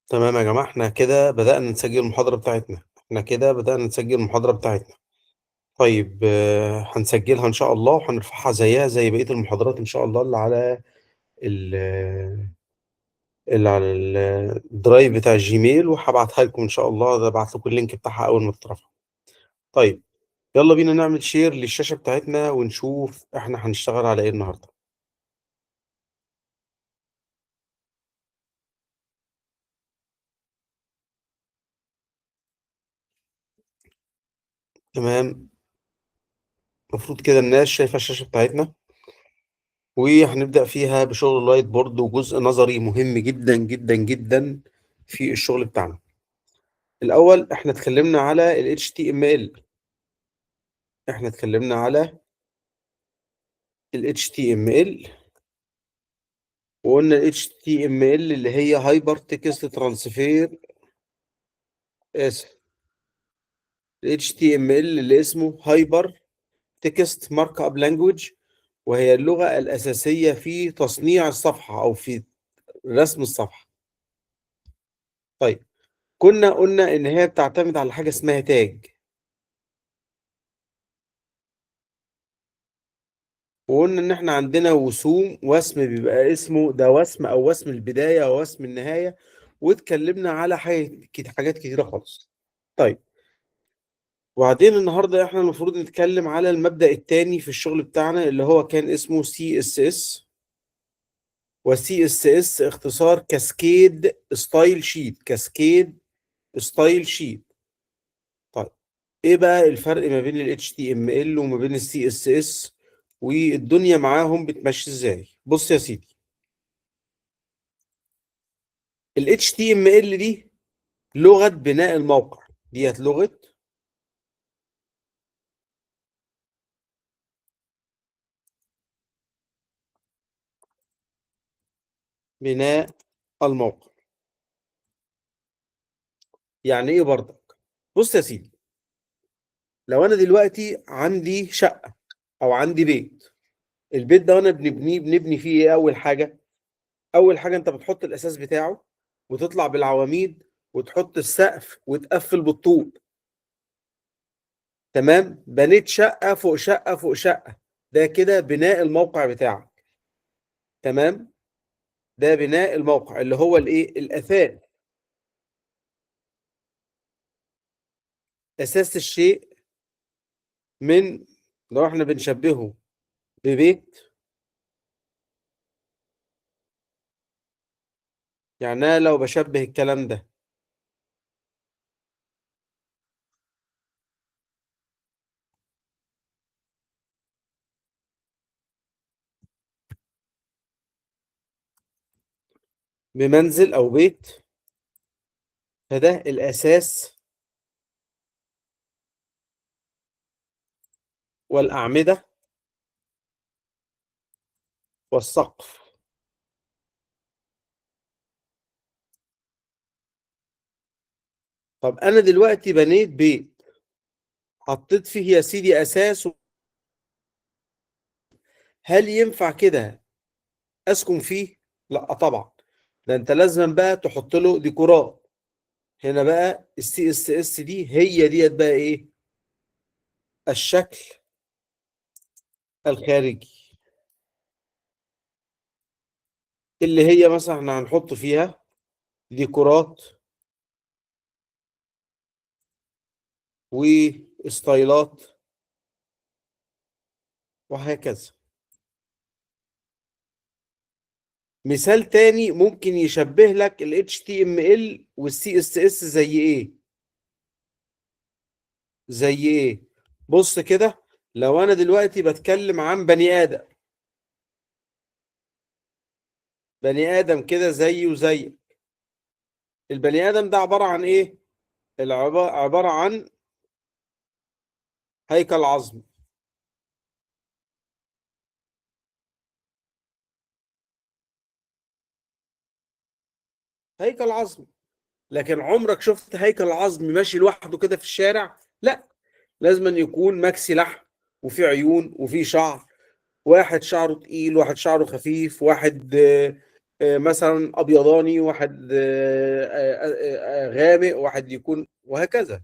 تمام يا جماعة، إحنا كده بدأنا نسجل المحاضرة بتاعتنا. طيب هنسجلها إن شاء الله وهنرفعها زيها زي بقية المحاضرات إن شاء الله ال الدرايف بتاع الجيميل، وهبعتها لكم إن شاء الله. هبعت لكم اللينك بتاعها أول ما تترفع. طيب يلا بينا نعمل شير للشاشة بتاعتنا ونشوف إحنا هنشتغل على إيه النهاردة. تمام، المفروض كده الناس شايفة الشاشة بتاعتنا، وهنبدأ فيها بشغل اللايت بورد وجزء نظري مهم جدا جدا جدا في الشغل بتاعنا. الأول احنا اتكلمنا على ال HTML. احنا اتكلمنا على ال HTML وقلنا ال HTML اللي هي هايبر تكست ترانسفير. اسف، ال HTML اللي اسمه هايبر تكست مارك اب لانجويج، وهي اللغة الأساسية في تصنيع الصفحة أو في رسم الصفحة. طيب كنا قلنا إن هي بتعتمد على حاجة اسمها تاج، وقلنا ان احنا عندنا وسم بيبقى اسمه ده وسم او وسم البداية او وسم النهاية، واتكلمنا على حاجات كتيرة خالص. طيب وبعدين النهاردة احنا المفروض نتكلم على المبدأ التاني في الشغل بتاعنا اللي هو كان اسمه CSS. وسي اس اس اختصار كاسكيد ستايل شيت. كاسكيد ستايل شيت. طيب ايه بقى الفرق ما بين ال HTML وما بين ال CSS، والدنيا معاهم بتمشي ازاي؟ بص يا سيدي، ال HTML دي لغة بناء الموقع. ديت لغة بناء الموقع. يعني ايه برضك؟ بص يا سيدي، لو انا دلوقتي عندي شقة او عندي بيت، البيت ده وانا بنبني فيه ايه؟ اول حاجة انت بتحط الاساس بتاعه، وتطلع بالعواميد، وتحط السقف، وتقفل بالطوب. تمام، بنيت شقة فوق شقة فوق شقة. ده كده بناء الموقع بتاعك. تمام، ده بناء الموقع اللي هو الايه؟ الاساس. اساس الشيء، من لو احنا بنشبهه ببيت، يعني انا لو بشبه الكلام ده بمنزل او بيت، فده الاساس والاعمده والسقف. طب انا دلوقتي بنيت بيت، حطيت فيه يا سيدي اساس، هل ينفع كده اسكن فيه؟ لا طبعا، ده انت لازم بقى تحط له ديكورات. هنا بقى السي اس اس دي هي ديت بقى ايه؟ الشكل الخارجي، اللي هي مثلا احنا هنحط فيها ديكورات وستايلات وهكذا. مثال تاني ممكن يشبه لك ال HTML وال CSS زي ايه؟ زي ايه؟ بص كده، لو انا دلوقتي بتكلم عن بني ادم، بني ادم كده زيي وزيك، البني ادم ده عبارة عن ايه؟ عبارة عن هيكل عظمي. هيكل عظمي، لكن عمرك شفت هيكل عظمي ماشي لوحده كده في الشارع؟ لا، لازم أن يكون مكسي لحم، وفي عيون، وفي شعر، واحد شعره تقيل، واحد شعره خفيف، واحد مثلا ابيضاني، واحد غامق، واحد يكون وهكذا،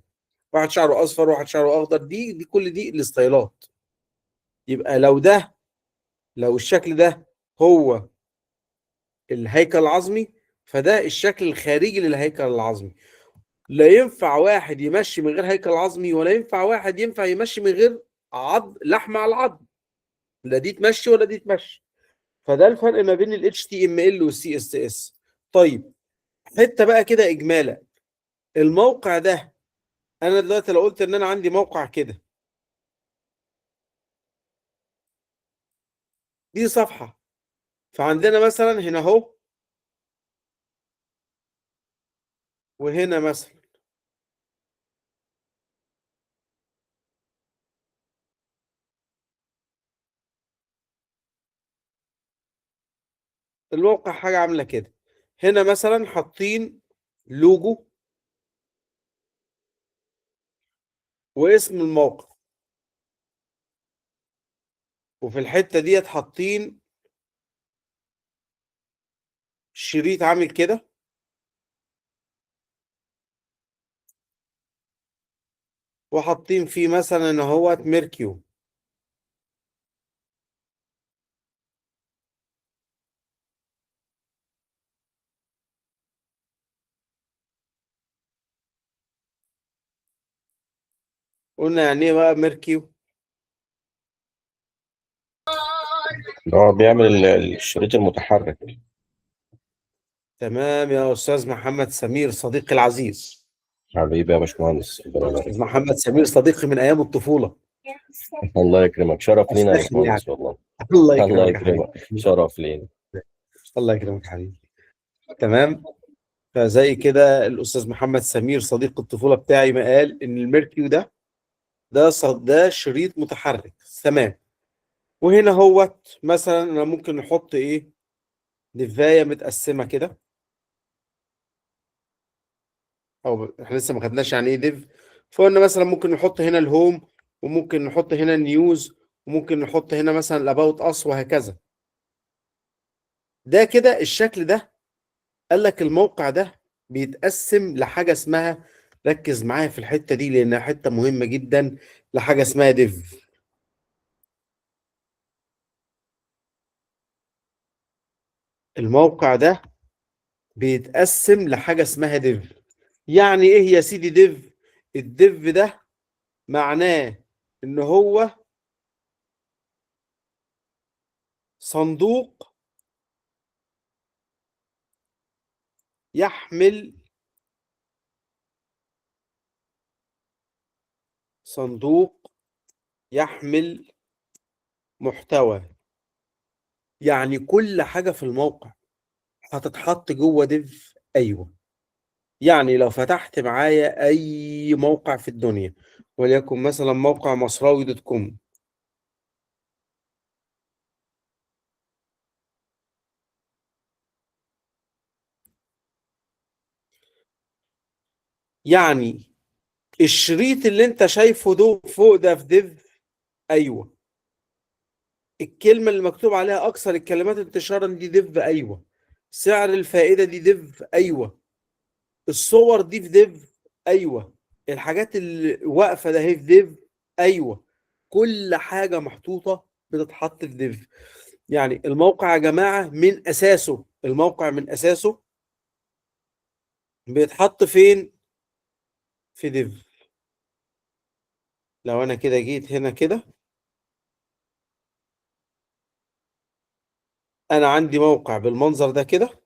واحد شعره اصفر، واحد شعره اخضر. دي كل دي الستايلات. يبقى لو الشكل ده هو الهيكل العظمي، فده الشكل الخارجي للهيكل العظمي. لا ينفع واحد يمشي من غير هيكل عظمي، ولا ينفع واحد يمشي من غير لحم على العظم. لا دي تمشي ولا دي تمشي. فده الفرق ما بين ال HTML وال CSS. طيب، حته بقى كده اجمالا. الموقع ده، انا دلوقتي لو قلت ان انا عندي موقع كده، دي صفحه. فعندنا مثلا هنا اهو، وهنا مثلا. الموقع حاجه عامله كده. هنا مثلا حاطين لوجو واسم الموقع، وفي الحته ديت حاطين شريط عامل كده، وحاطين فيه مثلا ان هو ميركيو. قلنا يعني ايه بقى ميركيو؟ هو بيعمل الشريط المتحرك. تمام يا استاذ محمد سمير صديقي العزيز. حبيبي يا باشمهندس، ربنا يبارك استاذ فيك. محمد سمير صديقي من ايام الطفوله. الله يكرمك، شرف لينا يا افتخر يعني. باشمهندس والله. الله الله يكرمك يا حبيبي. يكرمك، شرف لينا. الله يكرمك يا حبيبي. تمام. فزي كده الاستاذ محمد سمير صديق الطفوله بتاعي ما قال ان الميركيو ده شريط متحرك. تمام. وهنا هوت مثلا انا ممكن نحط ايه؟ دفايه متقسمه كده. او احنا لسه ما خدناش يعني ايه ديف. فقلنا مثلا ممكن نحط هنا الهوم، وممكن نحط هنا النيوز، وممكن نحط هنا مثلا الاباوت اس، وهكذا. ده كده الشكل ده. قال لك الموقع ده بيتقسم لحاجه اسمها، ركز معايا في الحته دي لانها حته مهمه جدا، لحاجه اسمها ديف. الموقع ده بيتقسم لحاجه اسمها ديف. يعني ايه يا سيدي ديف؟ الديف ده معناه ان هو صندوق يحمل صندوق يحمل محتوى. يعني كل حاجة في الموقع هتتحط جوه ديف. ايوه. يعني لو فتحت معايا اي موقع في الدنيا، وليكن مثلا موقع مصراوي دوت كوم، يعني الشريط اللي انت شايفه ده فوق ده في ديف. ايوه. الكلمة اللي مكتوب عليها اكثر الكلمات انتشارا دي ديف. ايوه. سعر الفائدة دي ديف. ايوه. الصور دي في ديف. ايوه. الحاجات اللي واقفة ده هي في ديف. ايوه. كل حاجة محطوطة بتتحط في ديف. يعني الموقع يا جماعة الموقع من أساسه بيتحط فين؟ في ديف. لو أنا كده جيت هنا كده، أنا عندي موقع بالمنظر ده كده.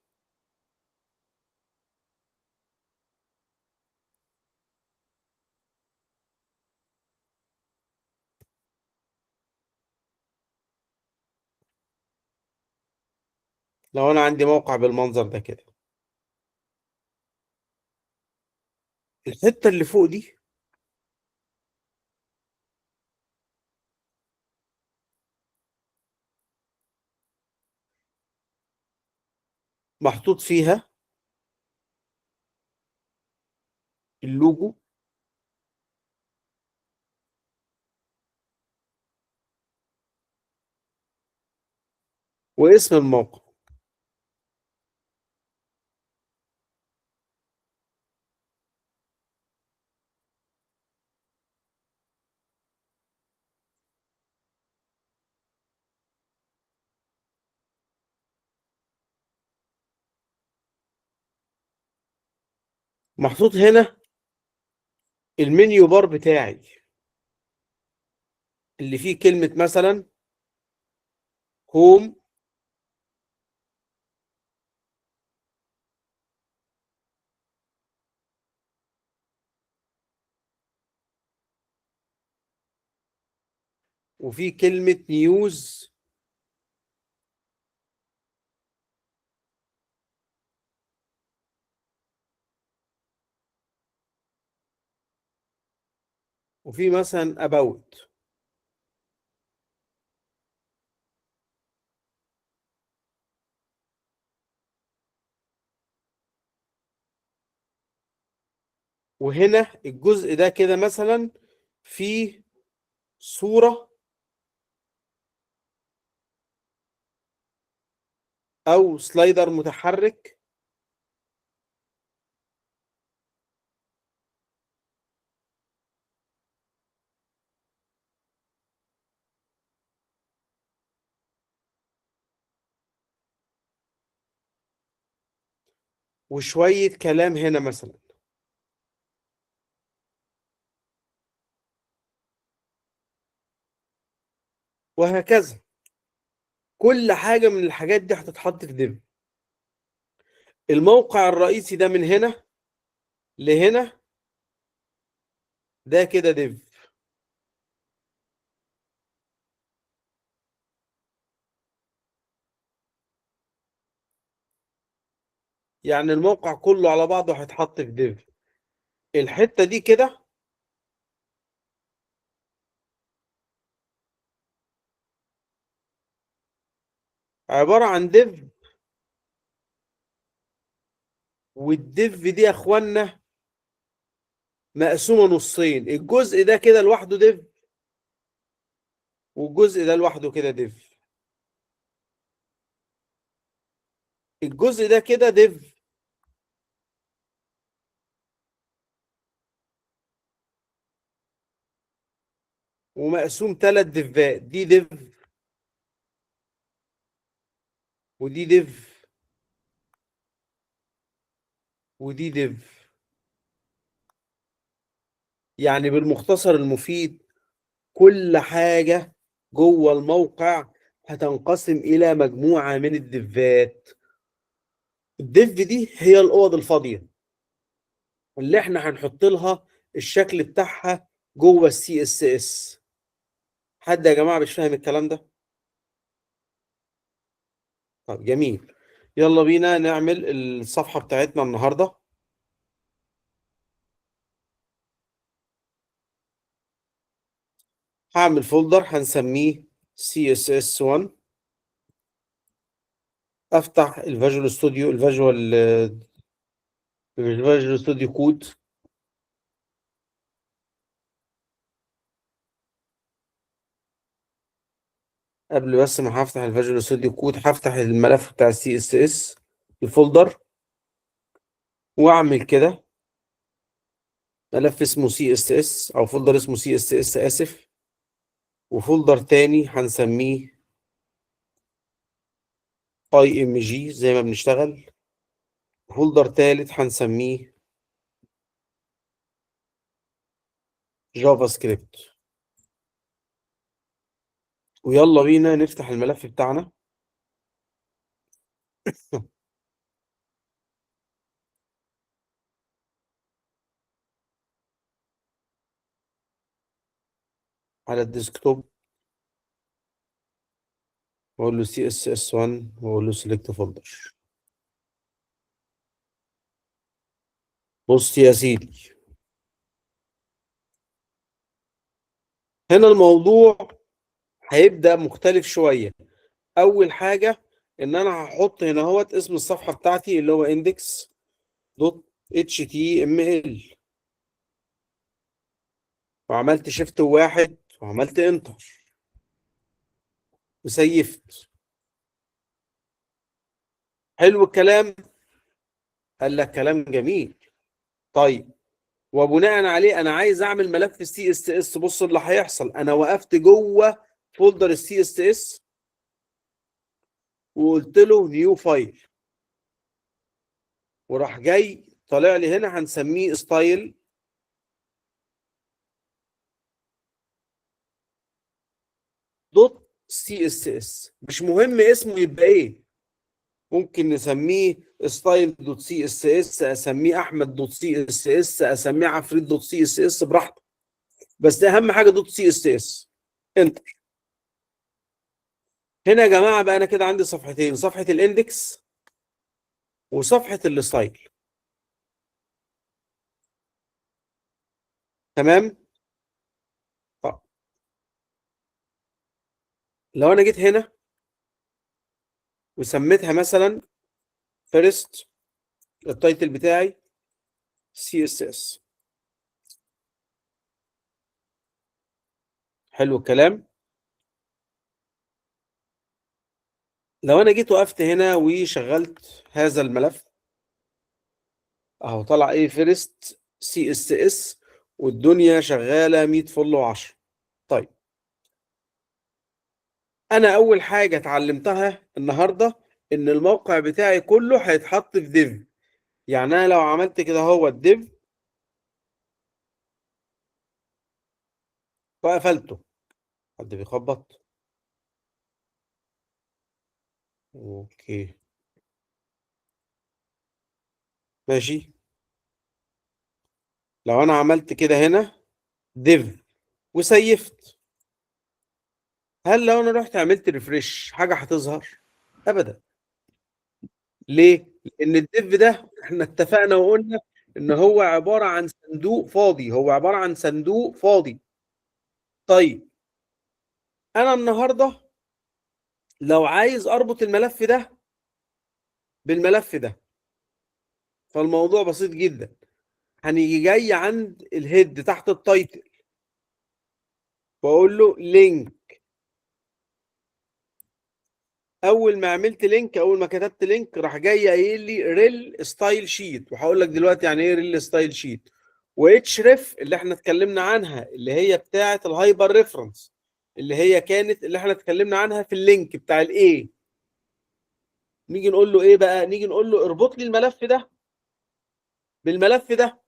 لو أنا عندي موقع بالمنظر ده كده، الحتة اللي فوق دي محطوط فيها اللوجو واسم الموقع. محطوط هنا المنيو بار بتاعي اللي فيه كلمة مثلا هوم، وفي كلمة نيوز، وفي مثلا about. وهنا الجزء ده كده مثلا فيه صورة أو سلايدر متحرك، وشوية كلام هنا مثلا، وهكذا. كل حاجة من الحاجات دي هتتحط في ديف. الموقع الرئيسي ده من هنا لهنا ده كده ديف. يعني الموقع كله على بعضه هيتحط في ديف. الحتة دي كده عبارة عن ديف، والديف دي يا اخوانا مقسومة نصين. الجزء ده كده لوحده ديف، والجزء ده لوحده كده ديف. الجزء ده كده ديف، ومقسوم 3 ديفات. دي ديف، ودي ديف، ودي ديف. يعني بالمختصر المفيد كل حاجة جوه الموقع هتنقسم إلى مجموعة من الديفات. الديف دي هي الأوض الفاضية اللي احنا هنحط لها الشكل بتاعها جوه السي اس اس. حد يا جماعة مش فاهم الكلام ده؟ طب جميل، يلا بينا نعمل الصفحة بتاعتنا النهاردة. هعمل فولدر هنسميه CSS1. افتح الفيجوال ستوديو، الفيجوال ستوديو كود. قبل بس ما هفتح الفيجوال ستوديو كود هفتح الملف بتاع السي اس اس الفولدر، واعمل كده ملف اسمه سي اس اس، او فولدر اسمه سي اس اس، اسف. وفولدر تاني هنسميه اي ام جي زي ما بنشتغل. فولدر تالت هنسميه جافا سكريبت. ويلا بينا نفتح الملف بتاعنا. على الديسكتوب، واقول له سي اس اس 1، واقول له سيلكت فولدر. بص يا سيدي، هنا الموضوع هيبدأ مختلف شوية. أول حاجة إن أنا هحط هنا هوت اسم الصفحة بتاعتي اللي هو index.html، وعملت شيفت واحد وعملت انتر وسيفت. حلو الكلام؟ قال لك كلام جميل. طيب، وبناء عليه انا عايز اعمل ملف السي اس اس. بص اللي هيحصل، انا وقفت جوه فولدر السي اس اس وقلت له نيو فايل، وراح جاي طالع لي هنا هنسميه ستايل دوت سي اس اس. مش مهم اسمه يبقى ايه، ممكن نسميه ستايل دوت سي اس اس، اسميه احمد دوت سي اس اس، اسميه عفريت دوت سي اس اس، براحتك، بس اهم حاجه دوت سي اس اس. انتر. هنا يا جماعه بقى انا كده عندي صفحتين، صفحه الاندكس وصفحه الستايل. تمام. طب لو انا جيت هنا وسميتها مثلا فيرست، التايتل بتاعي سي اس اس. حلو الكلام. لو انا جيت وقفت هنا وشغلت هذا الملف اهو، طلع ايه؟ فيرست سي اس اس، والدنيا شغاله 100 فل و10. طيب انا اول حاجه اتعلمتها النهارده ان الموقع بتاعي كله هيتحط في ديف. يعني انا لو عملت كده هو الديف وقفلته، حد بيخبط؟ اوكي ماشي. لو انا عملت كده هنا ديف وسيفت، هل لو انا رحت عملت ريفرش حاجه هتظهر؟ ابدا. ليه؟ لان الديف ده احنا اتفقنا وقلنا ان هو عباره عن صندوق فاضي، هو عباره عن صندوق فاضي. طيب انا النهارده لو عايز اربط الملف ده بالملف ده، فالموضوع بسيط جدا. هنيجي جاي عند الهيد تحت التايتل واقول له لينك. اول ما عملت لينك، اول ما كتبت لينك، راح جاي قايل لي ريل ستايل شيت، وهقول لك دلوقتي يعني ايه ريل ستايل شيت. واتش ريف اللي احنا اتكلمنا عنها، اللي هي بتاعه الهايبر ريفرنس، اللي هي كانت اللي احنا اتكلمنا عنها في اللينك بتاع الايه. نيجي نقول له ايه بقى؟ نيجي نقول له اربط لي الملف ده بالملف ده.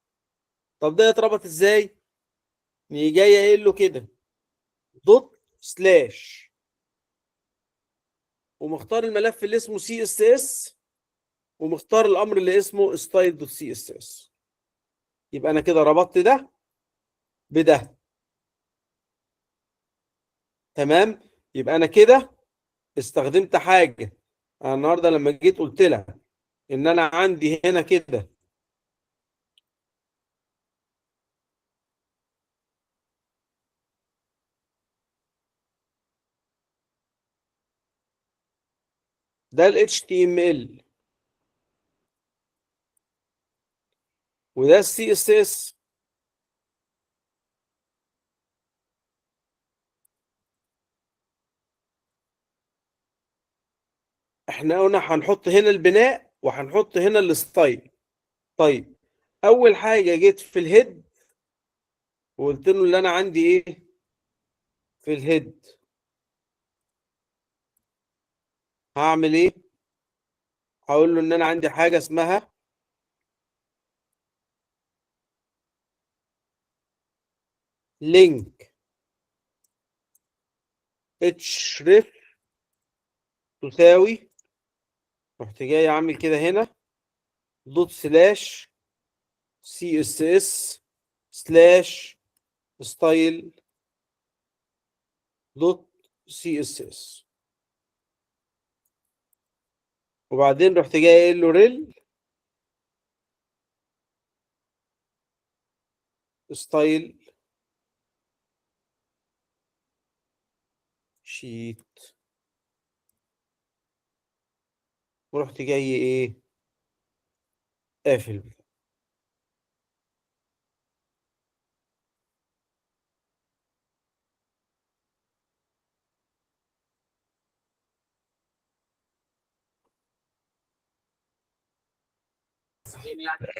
طب ده يتربط ازاي؟ نيجي جاي قايل له كده دوت سلاش، ومختار الملف اللي اسمه سي اس اس، ومختار الامر اللي اسمه ستايل دوت سي اس اس. يبقى انا كده ربطت ده بده. تمام. يبقى انا كده استخدمت حاجه. انا النهارده لما جيت قلت لها ان انا عندي هنا كده ده ال HTML وده ال CSS. احنا قلنا هنحط هنا البناء وهنحط هنا الستايل. طيب اول حاجه جيت في الهيد وقلت له اللي انا عندي ايه في الهيد. هعمل ايه؟ هقول له ان انا عندي حاجه اسمها لينك href تساوي، رحت جاي عامل كده هنا دوت سلاش سي اس اس سلاش ستايل دوت سي اس اس. وبعدين رحت جاي قايل له ريل ستايل شيت، ورحت جاي ايه قافل.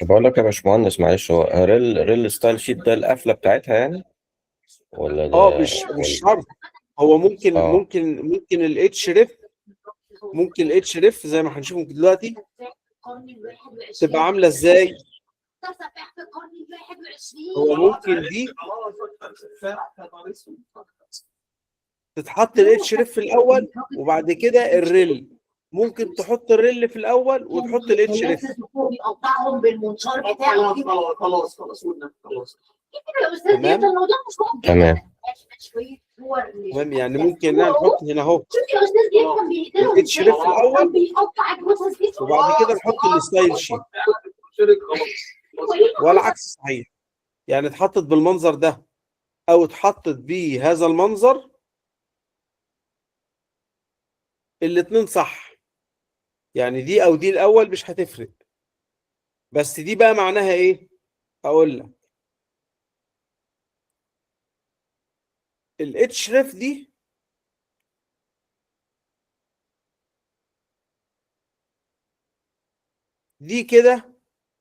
بقول لك يا باشمهندس معلش، هو ريل ستايل شيت ده القفله بتاعتها يعني، ولا اه ده مش ولا شرط. هو ممكن اه ممكن الاتش ريف، ممكن الاتش ريف زي ما هنشوف دلوقتي تبقى عامله ازاي. هو ممكن دي تتحط الاتش ريف في الاول وبعد كده الريل، ممكن تحط الريل في الاول وتحط الاتش ريف. بيقطعهم بالمنشار بتاعه. خلاص تمام تمام. تمام، يعني ممكن نحط هنا اهو شوف يا استاذ بيفهم بيقتلهم الاتش ريف ازاي. الاول بيقطع الجثث دي وبعد كده نحط الستايل شيت، والعكس صحيح. يعني اتحطت بالمنظر ده او اتحطت بهذا المنظر، الاتنين صح. يعني دي او دي الاول مش هتفرق، بس دي بقى معناها ايه؟ اقول لك. الاتش ريف دي كده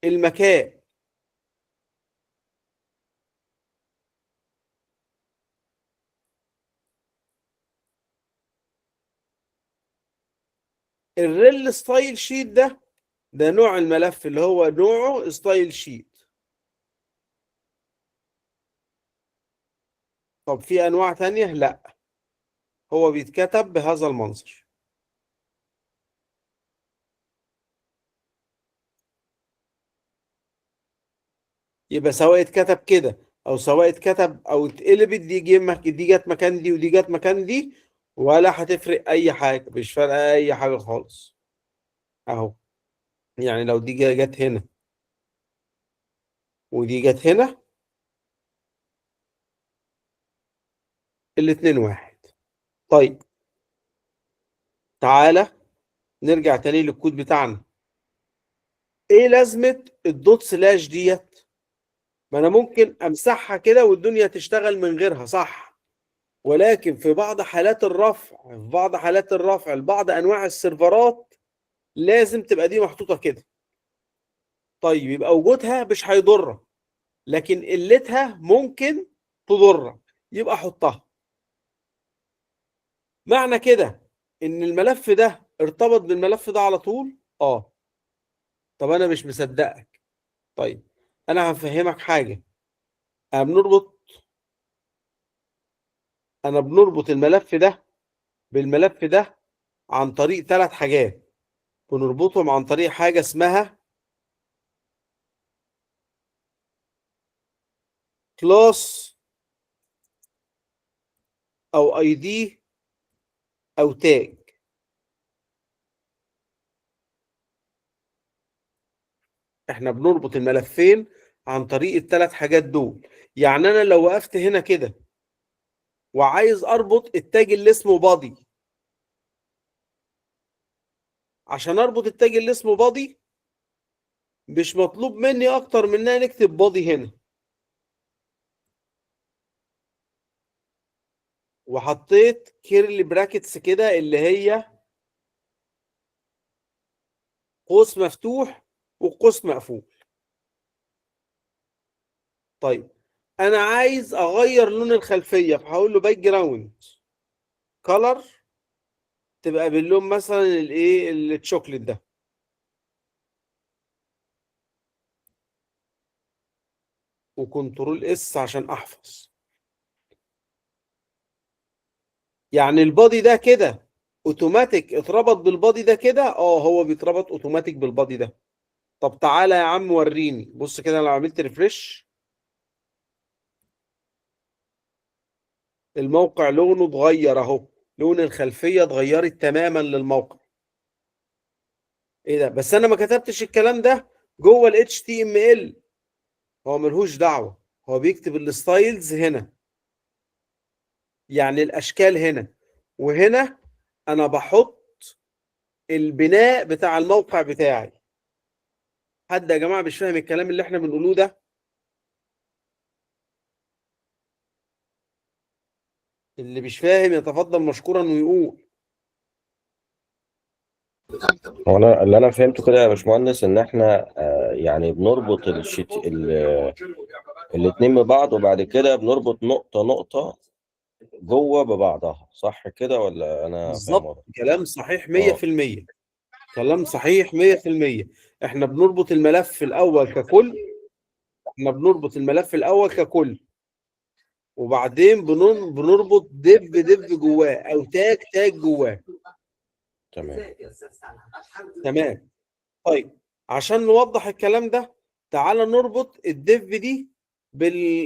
المكان. الريل ستايل شيت ده نوع الملف اللي هو نوعه ستايل شيت. طب في انواع تانية؟ لا، هو بيتكتب بهذا المنظر. يبقى سواء اتكتب كده او سواء اتكتب او اتقلبت، دي جت مكان دي ودي جت مكان دي، ولا هتفرق اي حاجه، مش فارقه اي حاجه خالص. اهو يعني لو دي جت هنا ودي جت هنا، الاتنين واحد. طيب تعالى نرجع تاني للكود بتاعنا. ايه لازمه الدوت سلاش ديت؟ ما انا ممكن امسحها كده والدنيا تشتغل من غيرها، صح؟ ولكن في بعض حالات الرفع لبعض انواع السيرفرات لازم تبقى دي محطوطه كده. طيب يبقى وجودها مش هيضرك، لكن قلتها ممكن تضرك، يبقى حطها. معنى كده ان الملف ده ارتبط بالملف ده على طول؟ اه. طب انا مش مصدقك. طيب انا هفهمك حاجه. انا بنربط الملف ده بالملف ده عن طريق 3 حاجات. بنربطهم عن طريق حاجه اسمها كلاس او اي دي او تاج. احنا بنربط الملفين عن طريق ال3 حاجات دول. يعني انا لو وقفت هنا كده وعايز اربط التاج اللي اسمه بادي، عشان اربط التاج اللي اسمه بادي مش مطلوب مني اكتر من ان انا نكتب بادي هنا، وحطيت كيرلي براكتس كده اللي هي قوس مفتوح وقوس مقفول. طيب انا عايز اغير لون الخلفيه، فهقول له باك جراوند كلر تبقى باللون مثلا الايه الشوكليت ده. وكنترول اس عشان احفظ. يعني البادي ده كده اوتوماتيك اتربط بالبادي ده كده؟ هو بيتربط اوتوماتيك بالبادي ده. طب تعالى يا عم وريني. بص كده لو عملت ريفرش، الموقع لونه اتغير اهو، لون الخلفيه اتغيرت تماما للموقع. ايه ده؟ بس انا ما كتبتش الكلام ده جوه ال HTML. هو ملهوش دعوه، هو بيكتب الستايلز هنا، يعني الاشكال هنا وهنا. انا بحط البناء بتاع الموقع بتاعي. حد يا جماعه مش فاهم الكلام اللي احنا بنقوله ده؟ اللي مش فاهم يتفضل مشكورا ويقول. هو انا اللي انا فهمته كده يا باشمهندس ان احنا يعني بنربط الاتنين ببعض، وبعد كده بنربط نقطة نقطة جوه ببعضها، صح كده ولا انا فاهم بالظبط، غلط؟ كلام صحيح اه 100%. كلام صحيح 100%. احنا بنربط الملف الاول ككل احنا بنربط الملف الاول ككل، وبعدين بنربط ديف جواه او تاج جواه. تمام. تمام. طيب عشان نوضح الكلام ده، تعالى نربط الديف دي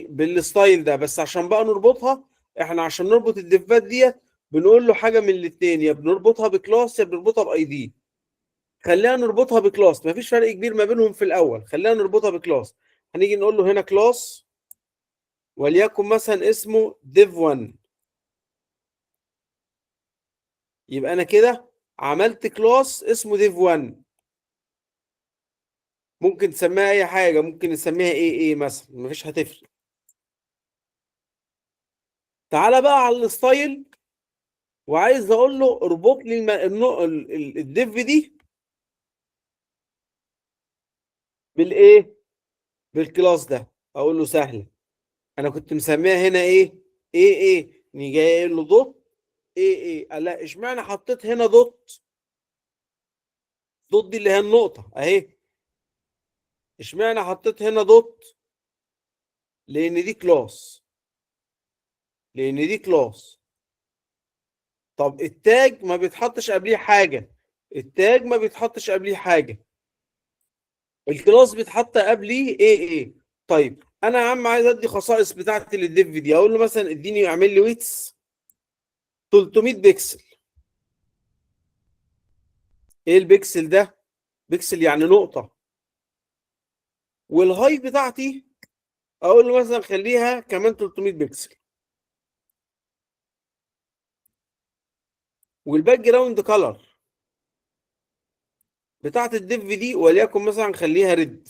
بالستايل ده. بس عشان بقى نربطها، احنا عشان نربط الديفات ديت بنقول له حاجه من الاثنين: يا بنربطها بكلاس يا بنربطها باي دي. خلينا نربطها بكلاس، مفيش فرق كبير ما بينهم في الاول. خلينا نربطها بكلاس. هنيجي نقول له هنا كلاس، وليكن مثلا اسمه div 1. يبقى انا كده عملت كلاس اسمه div 1. ممكن تسميها اي حاجه، ممكن نسميها ايه مثلا، مفيش هتفرق. تعالى بقى على الستايل، وعايز اقول له اربط لي الديف دي بالايه، بالكلاس ده. اقول له سهله، انا كنت مسميها هنا ايه نيجي قايل له دوت لا، اشمعنى حطيت هنا دوت دي اللي هي النقطه اهي. اشمعنى حطيت هنا دوت؟ لان دي كلاس. طب التاج ما بيتحطش قبليه حاجه، الكلاس بيتحط قبليه ايه. طيب انا يا عم عايز ادي خصائص بتاعتي للديف دي، اقول له مثلا اديني اعمل لي ويتس 300 بكسل. ايه البكسل ده؟ بكسل يعني نقطه. والهاي بتاعتي اقول له مثلا خليها كمان 300 بكسل. والباك جراوند كلر بتاعت الديف دي وليكن مثلا خليها ريد.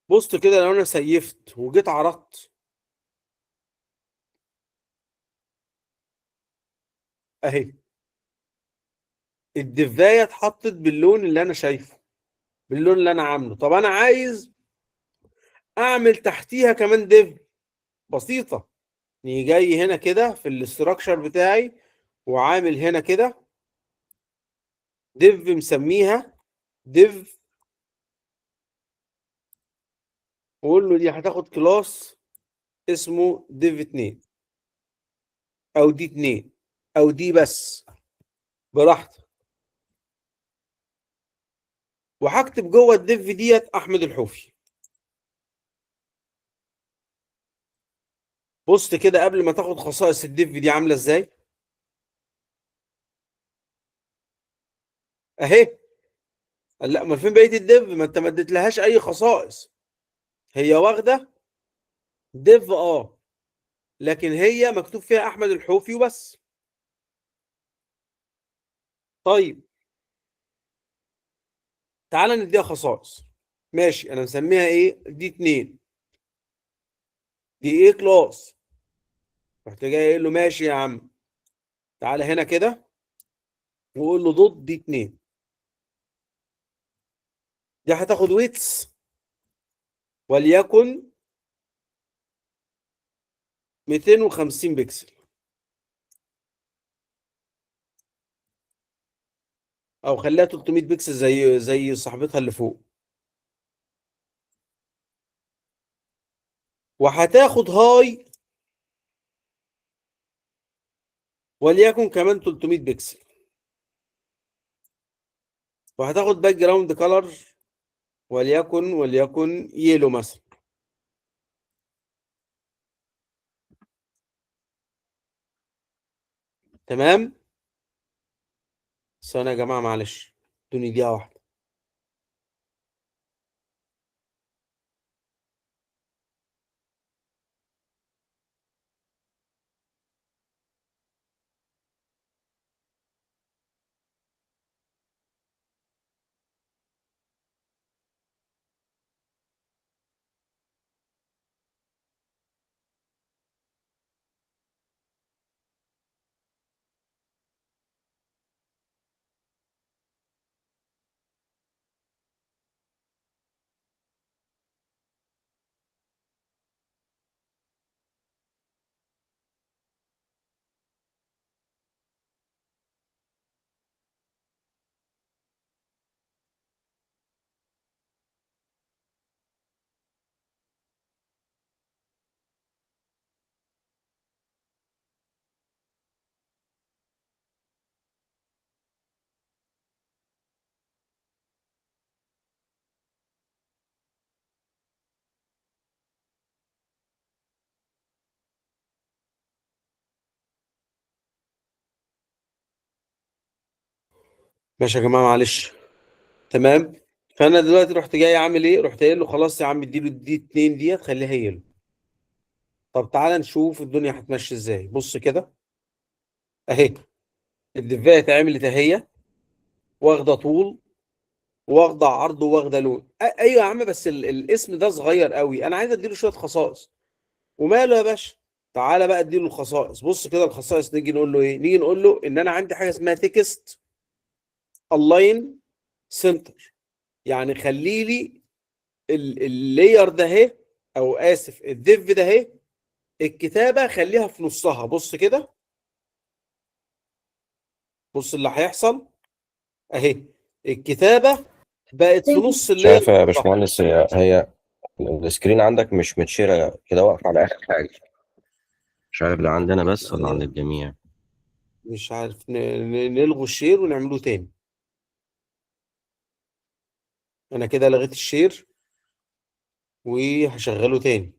بص كده، لو انا سيفت وجيت عرضت اهي، الدفايه اتحطت باللون اللي انا شايفه، باللون اللي انا عامله. طب انا عايز اعمل تحتيها كمان ديف بسيطه. نيجي جاي هنا كده في الاستراكشر بتاعي، وعامل هنا كده ديف مسميها ديف، واقول له دي هتاخد كلاس اسمه ديف 2 او دي 2 او دي بس، براحتك. وهكتب جوه الديف ديت احمد الحوفي. بص كده قبل ما تاخد خصائص الديف دي عامله ازاي اهي. لا، ما فين بقيه الديف؟ ما انت ما اديتلهاش اي خصائص. هي واخده ديف لكن هي مكتوب فيها احمد الحوفي وبس. طيب تعالى نديها خصائص. ماشي، انا مسميها ايه دي 2. دي ايه كلاس. رحت جاي قايل له ماشي يا عم، تعالى هنا كده وقول له دوت دي 2. دي هتاخد ويتس وليكن 250 بكسل، او خليها 300 بكسل زي صاحبتها اللي فوق. وهتاخد هاي وليكن كمان 300 بكسل. وهتاخد باك جراوند كلر وليكن يلو مثلا. تمام. ثانية يا جماعة معلش، ادوني دقيقة واحدة. ماشي يا جماعه معلش. تمام. فانا دلوقتي رحت جاي عامل ايه؟ رحت قايل له خلاص يا عم اديله دي 2 ديت خليها هي له. طب تعالى نشوف الدنيا هتمشي ازاي. بص كده اهي، الدفايه اتعملت اهي، واخده طول واخده عرض واخده لون. ايوه يا عم، بس الاسم ده صغير قوي، انا عايز اديله شويه خصائص. وماله يا باشا؟ تعالى بقى اديله الخصائص. بص كده الخصائص، نيجي نقول له ايه؟ نيجي نقول له ان انا عندي حاجه اسمها تكست الاين سنتر. يعني خلي لي اللاير ده اهي، او اسف الديف ده اهي، الكتابه خليها في نصها. بص كده، بص اللي هيحصل اهي، الكتابه بقت في نص مش اللاير عارف يا بالظبط. باشمهندس، هي السكرين عندك مش متشيرة كده، واقفة على آخر حاجة. مش عارف ده عندنا بس ولا عند يعني الجميع. مش عارف نلغوا الشير ونعمله تاني. انا كده لغيت الشير وهشغله تاني.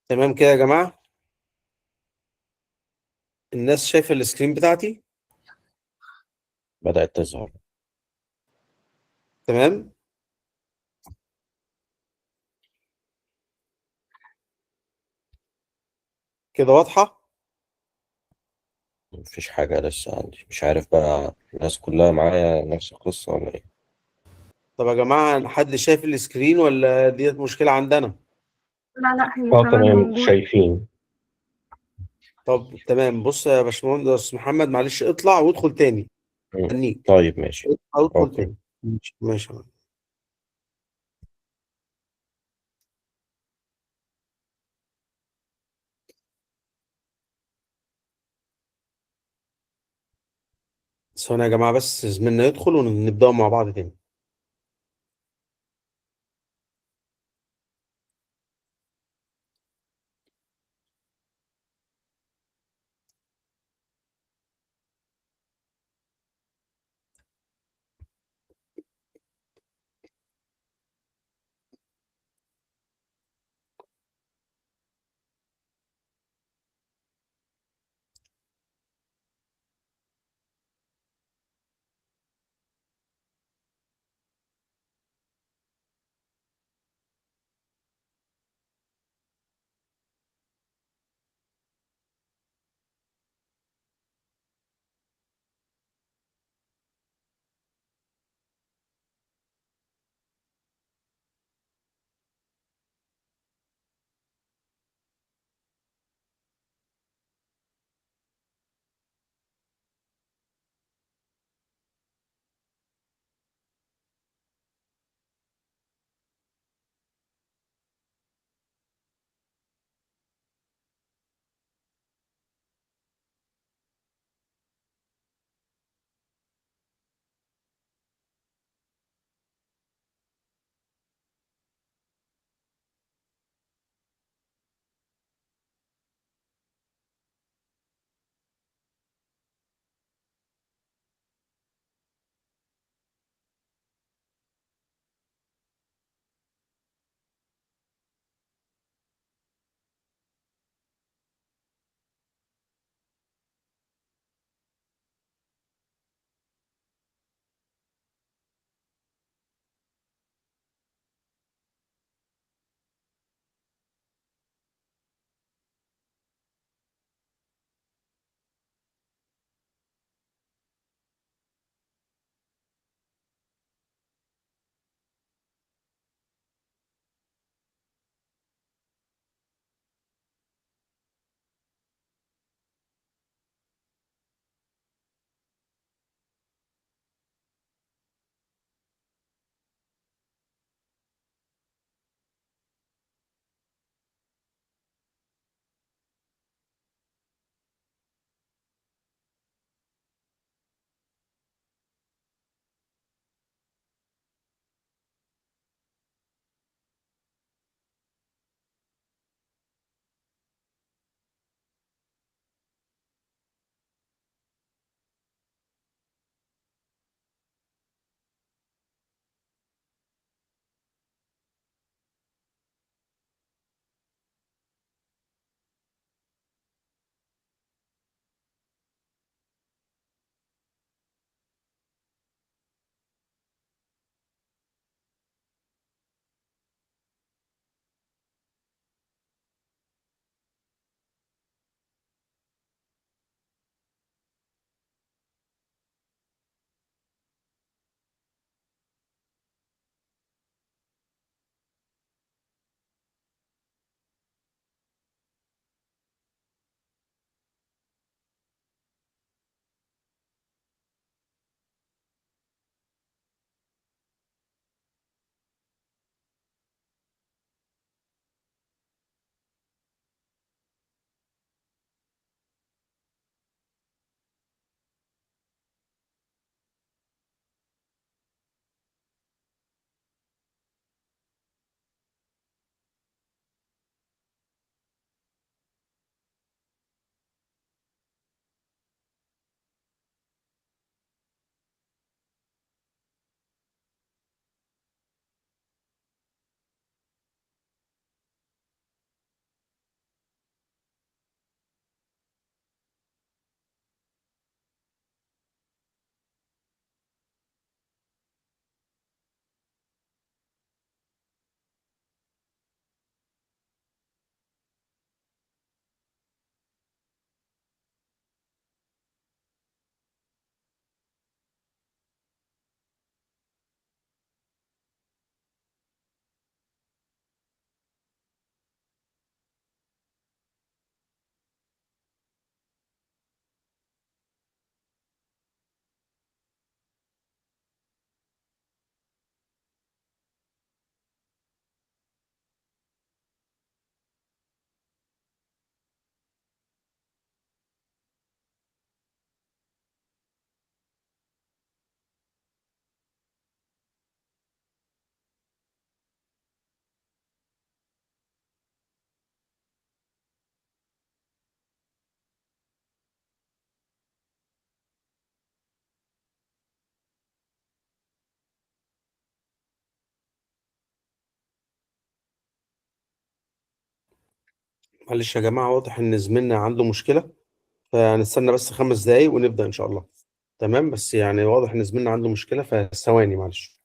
تمام كده يا جماعه، الناس شايفه السكرين بتاعتي؟ بدأت تظهر. تمام كده واضحه. مفيش حاجة لسه عندي، مش عارف بقى الناس كلها معايا نفس القصة ولا إيه. طب يا جماعه، حد شايف السكرين ولا ديت مشكله عندنا؟ لا لا، هي اه تمام تمام موجود. شايفين. طب تمام. بص يا باشمهندس محمد، معلش اطلع وادخل تاني. مم. استنيك. طيب ماشي. اطلع وادخل اوكي. تاني. ماشي ماشي. ثواني يا جماعه، بس زميلنا يدخل ونبدأ مع بعض تاني. معلش يا جماعة، واضح إن زميلنا عنده مشكلة، فهنستنى بس 5 دقايق ونبدأ إن شاء الله. تمام، بس يعني واضح إن زميلنا عنده مشكلة، فثواني معلش.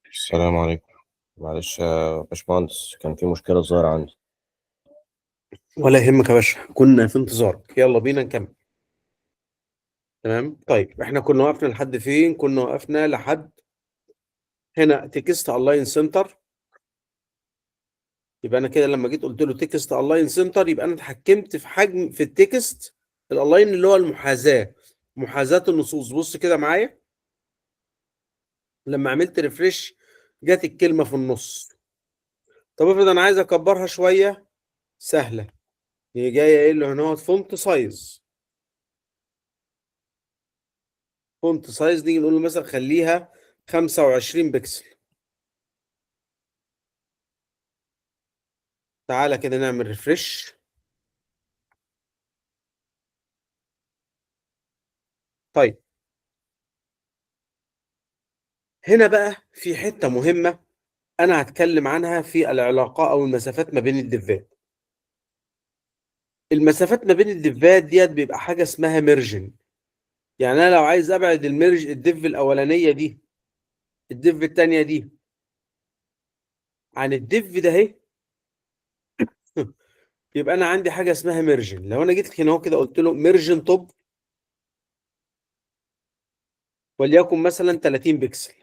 السلام عليكم. معلش يا باشمهندس، كان في مشكلة صغيرة عندي. ولا يهمك يا باشا، كنا في انتظارك، يلا بينا نكمل. تمام. طيب احنا كنا وقفنا لحد فين؟ كنا وقفنا لحد هنا تكست الاين سنتر. يبقى انا كده لما جيت قلت له تكست الاين سنتر، يبقى انا اتحكمت في حجم في التكست الالاين اللي هو المحاذاه، محاذاه النصوص. بص كده معايا، لما عملت ريفريش جت الكلمه في النص. طب افرض انا عايز اكبرها شويه، سهله. هي جايه قايل له هنا هو فونت سايز. فونت سايز نيجي نقول له مثلا خليها 25 بكسل. تعالى كده نعمل ريفريش. طيب هنا بقى في حتة مهمة أنا هتكلم عنها في العلاقة أو المسافات ما بين الدفات. المسافات ما بين الدفات ديت بيبقى حاجة اسمها ميرجن. يعني أنا لو عايز أبعد الدف الأولانية دي، الدف التانية دي، عن الدف ده أهي، يبقى أنا عندي حاجة اسمها ميرجن. لو أنا جيت هنا كده قلت له ميرجن توب، وليكن مثلا 30 بكسل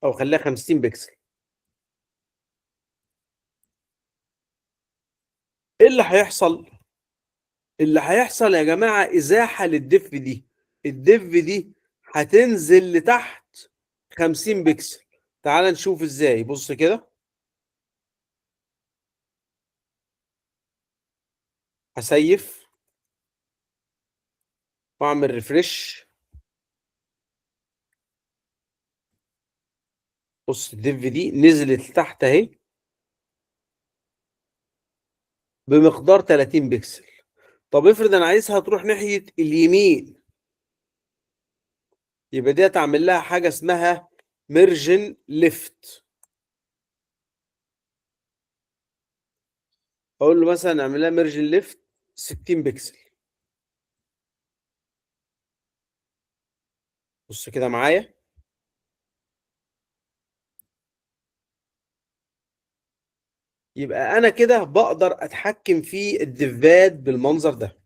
أو خليها 50 بكسل، إيه اللي هيحصل؟ اللي هيحصل يا جماعة إزاحة للدف دي. الدف دي هتنزل لتحت 50 بكسل. تعال نشوف ازاي. بص كده، هسيف واعمل ريفرش. بص الدف دي نزلت لتحت اهي بمقدار 30 بكسل. طب افرض انا عايزها تروح ناحية اليمين، يبقى دي هتعمل لها حاجة اسمها ميرجن ليفت. اقول له مثلا اعمل لها ميرجن ليفت 60 بكسل. بص كده معايا، يبقى انا كده بقدر اتحكم في الدفات بالمنظر ده.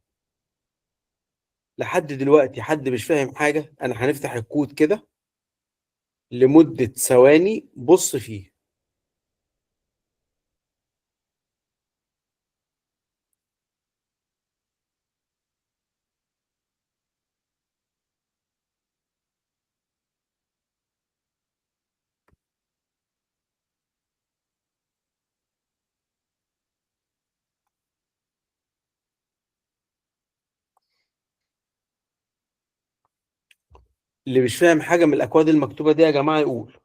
لحد دلوقتي حد مش فاهم حاجة؟ انا هنفتح الكود كده لمدة ثواني، بص فيه. اللي مش فاهم حاجة من الأكواد المكتوبة دي يا جماعة يقول.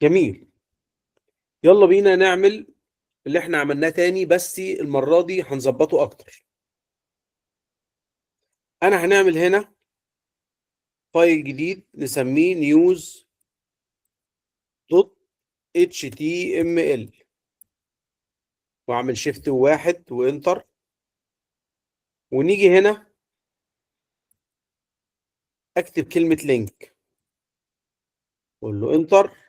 جميل. يلا بينا نعمل اللي احنا عملناه تاني، بس المرة دي هنظبطه أكتر. أنا هنعمل هنا فايل جديد نسميه news دوت html، وأعمل شيفت واحد وإنتر، ونيجي هنا أكتب كلمة لينك، أقول له إنتر.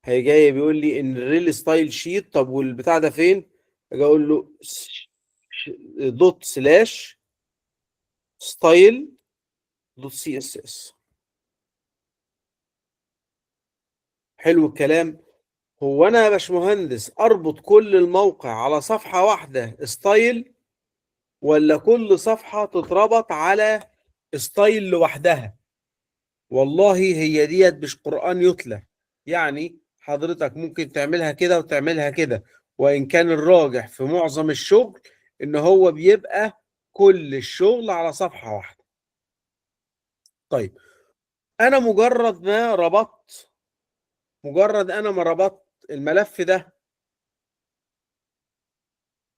هي جاي بيقول لي إن الريل ستايل شيت. طب والبتاع ده فين؟ أجي أقول له دوت سلاش ستايل دوت سي اس اس. حلو الكلام. هو انا يا باشمهندس اربط كل الموقع على صفحه واحده ستايل، ولا كل صفحه تتربط على ستايل لوحدها؟ والله هي ديت مش قرآن يتلى. يعني حضرتك ممكن تعملها كده وتعملها كده، وان كان الراجح في معظم الشغل ان هو بيبقى كل الشغل على صفحه واحده. طيب انا مجرد انا ما ربطت الملف ده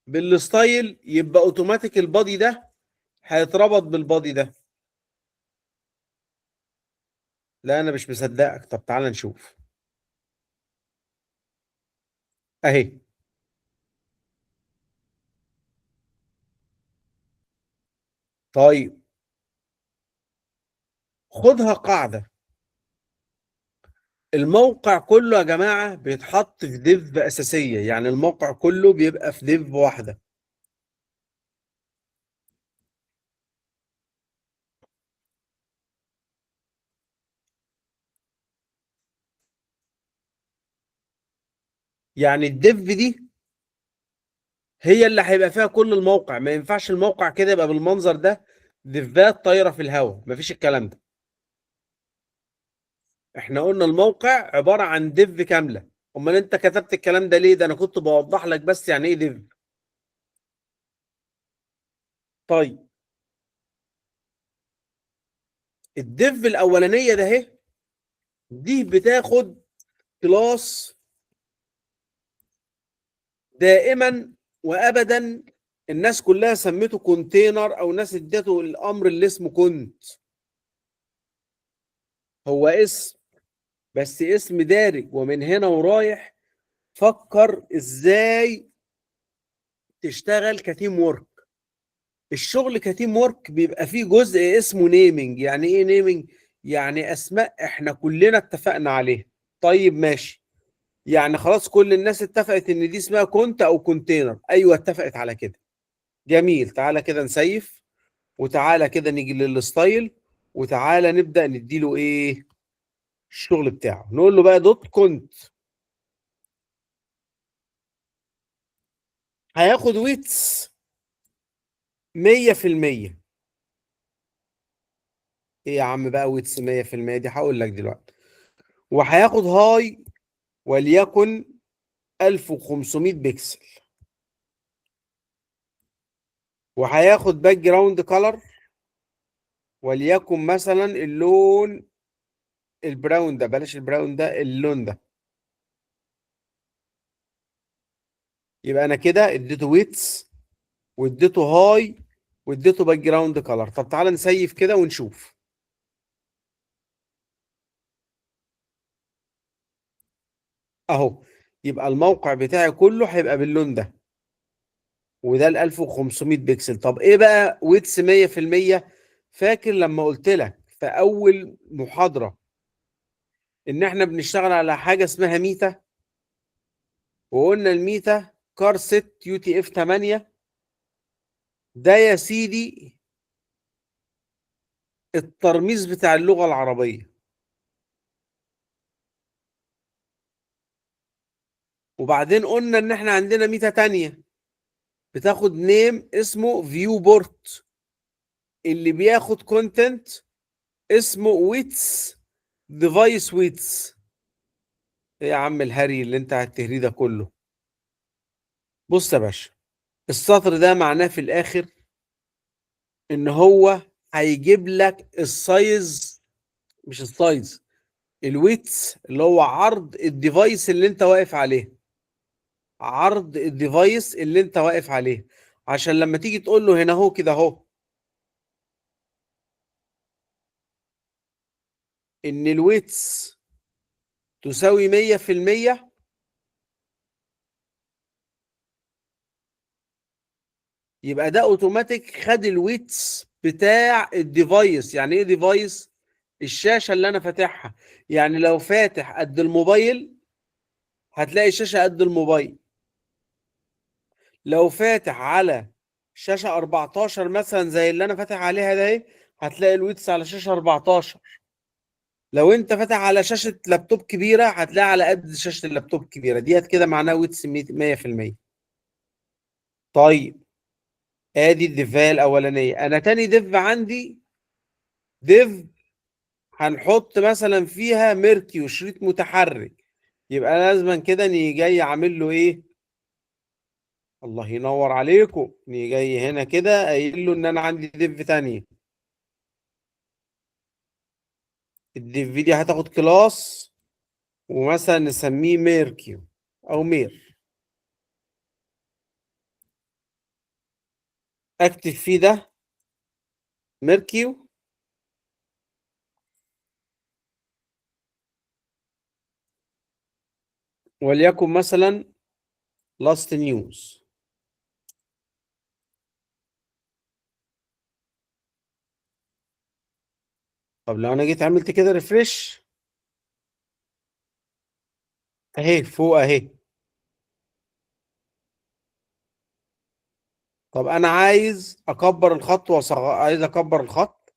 بالستايل، يبقى اوتوماتيك البادي ده هيتربط بالبادي ده. لا انا مش مصدقك. طب تعال نشوف. اهي. طيب خدها قاعدة، الموقع كله يا جماعة بيتحط في ديف أساسية، يعني الموقع كله بيبقى في ديف واحدة. يعني الديف دي هي اللي هيبقى فيها كل الموقع، ما ينفعش الموقع كده يبقى بالمنظر ده، ديفات طايرة في الهواء، مفيش الكلام ده. احنا قلنا الموقع عبارة عن ديف كاملة. امال انت كتبت الكلام ده ليه؟ ده انا كنت بوضح لك بس يعني ايه ديف. طيب الديف الاولانية ده اهي، دي بتاخد كلاس دائما وابدا، الناس كلها سميته كونتينر او ناس ادته الامر اللي اسمه كونت. هو اسم، بس اسم دارج، ومن هنا ورايح فكر ازاي تشتغل كتيم وورك. الشغل كتيم وورك بيبقى فيه جزء اسمه نيمنج. يعني ايه نيمنج؟ يعني اسماء احنا كلنا اتفقنا عليها. طيب ماشي، يعني خلاص كل الناس اتفقت ان دي اسمها كونت او كونتينر. ايوه اتفقت على كده. جميل، تعالى كده نسيف، وتعالى كده نيجي للستايل، وتعالى نبدأ نديله ايه الشغل بتاعه. نقول له بقى دوت كونت، هياخد ويتس 100%. ايه يا عم بقى ويتس 100%؟ دي هقول لك دلوقتي. وهياخد هاي وليكن 1500 بكسل، وهياخد باك جراوند كلر وليكن مثلا اللون البراون ده، بلاش البراون ده، اللون ده. يبقى انا كده اديته ويتس واديته هاي واديته باك جراوند كلر. طب تعالى نسيف كده ونشوف. اهو، يبقى الموقع بتاعي كله هيبقى باللون ده، وده ال 1500 بكسل. طب ايه بقى ويتس 100%؟ فاكر لما قلت لك في اول محاضرة ان احنا بنشتغل على حاجة اسمها ميتا، وقلنا الميتا كار ست يو تي اف 8؟ ده يا سيدي الترميز بتاع اللغة العربية. وبعدين قلنا ان احنا عندنا ميتا تانية بتاخد نيم اسمه فيو بورت، اللي بياخد كونتنت اسمه ويتس ديفايس ويتس. ايه يا عم الهري اللي انت هتهريه ده كله؟ بص يا باشا، السطر ده معناه في الاخر ان هو هيجيب لك السايز، مش السايز، الويتس اللي هو عرض الديفايس اللي انت واقف عليه. عرض الديفايس اللي انت واقف عليه، عشان لما تيجي تقول له هنا اهو كده اهو ان الويتس تساوي 100%، يبقى ده اوتوماتيك خد الويتس بتاع الديفايس. يعني ايه ديفايس؟ الشاشة اللي انا فاتحها. يعني لو فاتح قد الموبايل هتلاقي الشاشة قد الموبايل. لو فاتح على شاشة 14 مثلا زي اللي انا فاتح عليها ده اهي، هتلاقي الويتس على شاشة 14. لو انت فاتح على شاشة لابتوب كبيرة هتلاقي على قد شاشة اللابتوب الكبيرة ديت، كده معناه ويتس 100%. طيب ادي الديفايه الاولانية. انا تاني ديف عندي ديف هنحط مثلا فيها ميركيو شريط متحرك، يبقى لازما كده نيجي جاي عامل له ايه؟ الله ينور عليكم، نيجي جاي هنا كده قايل له ان انا عندي ديف تانية. الديف دي هتاخد كلاس ومثلا نسميه ميركيو او مير، اكتب فيه ده ميركيو، وليكن مثلا لاست نيوز. طب لو انا جيت عملت كده ريفرش اهي فوق اهي. طب انا عايز اكبر الخط عايز اكبر الخط،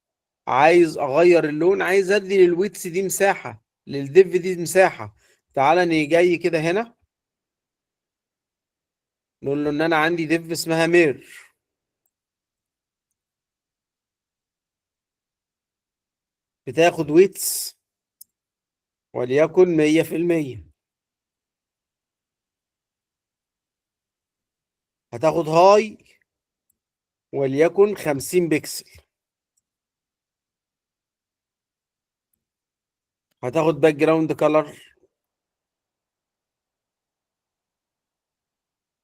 عايز اغير اللون، عايز ادي للويتس دي مساحة، للديف دي مساحة. تعالى جاي كده هنا نقول له ان انا عندي ديف اسمها مير، بتاخد ويتس وليكن 100%، هتاخد هاي وليكن 50 بكسل، هتاخد باك جراوند كلر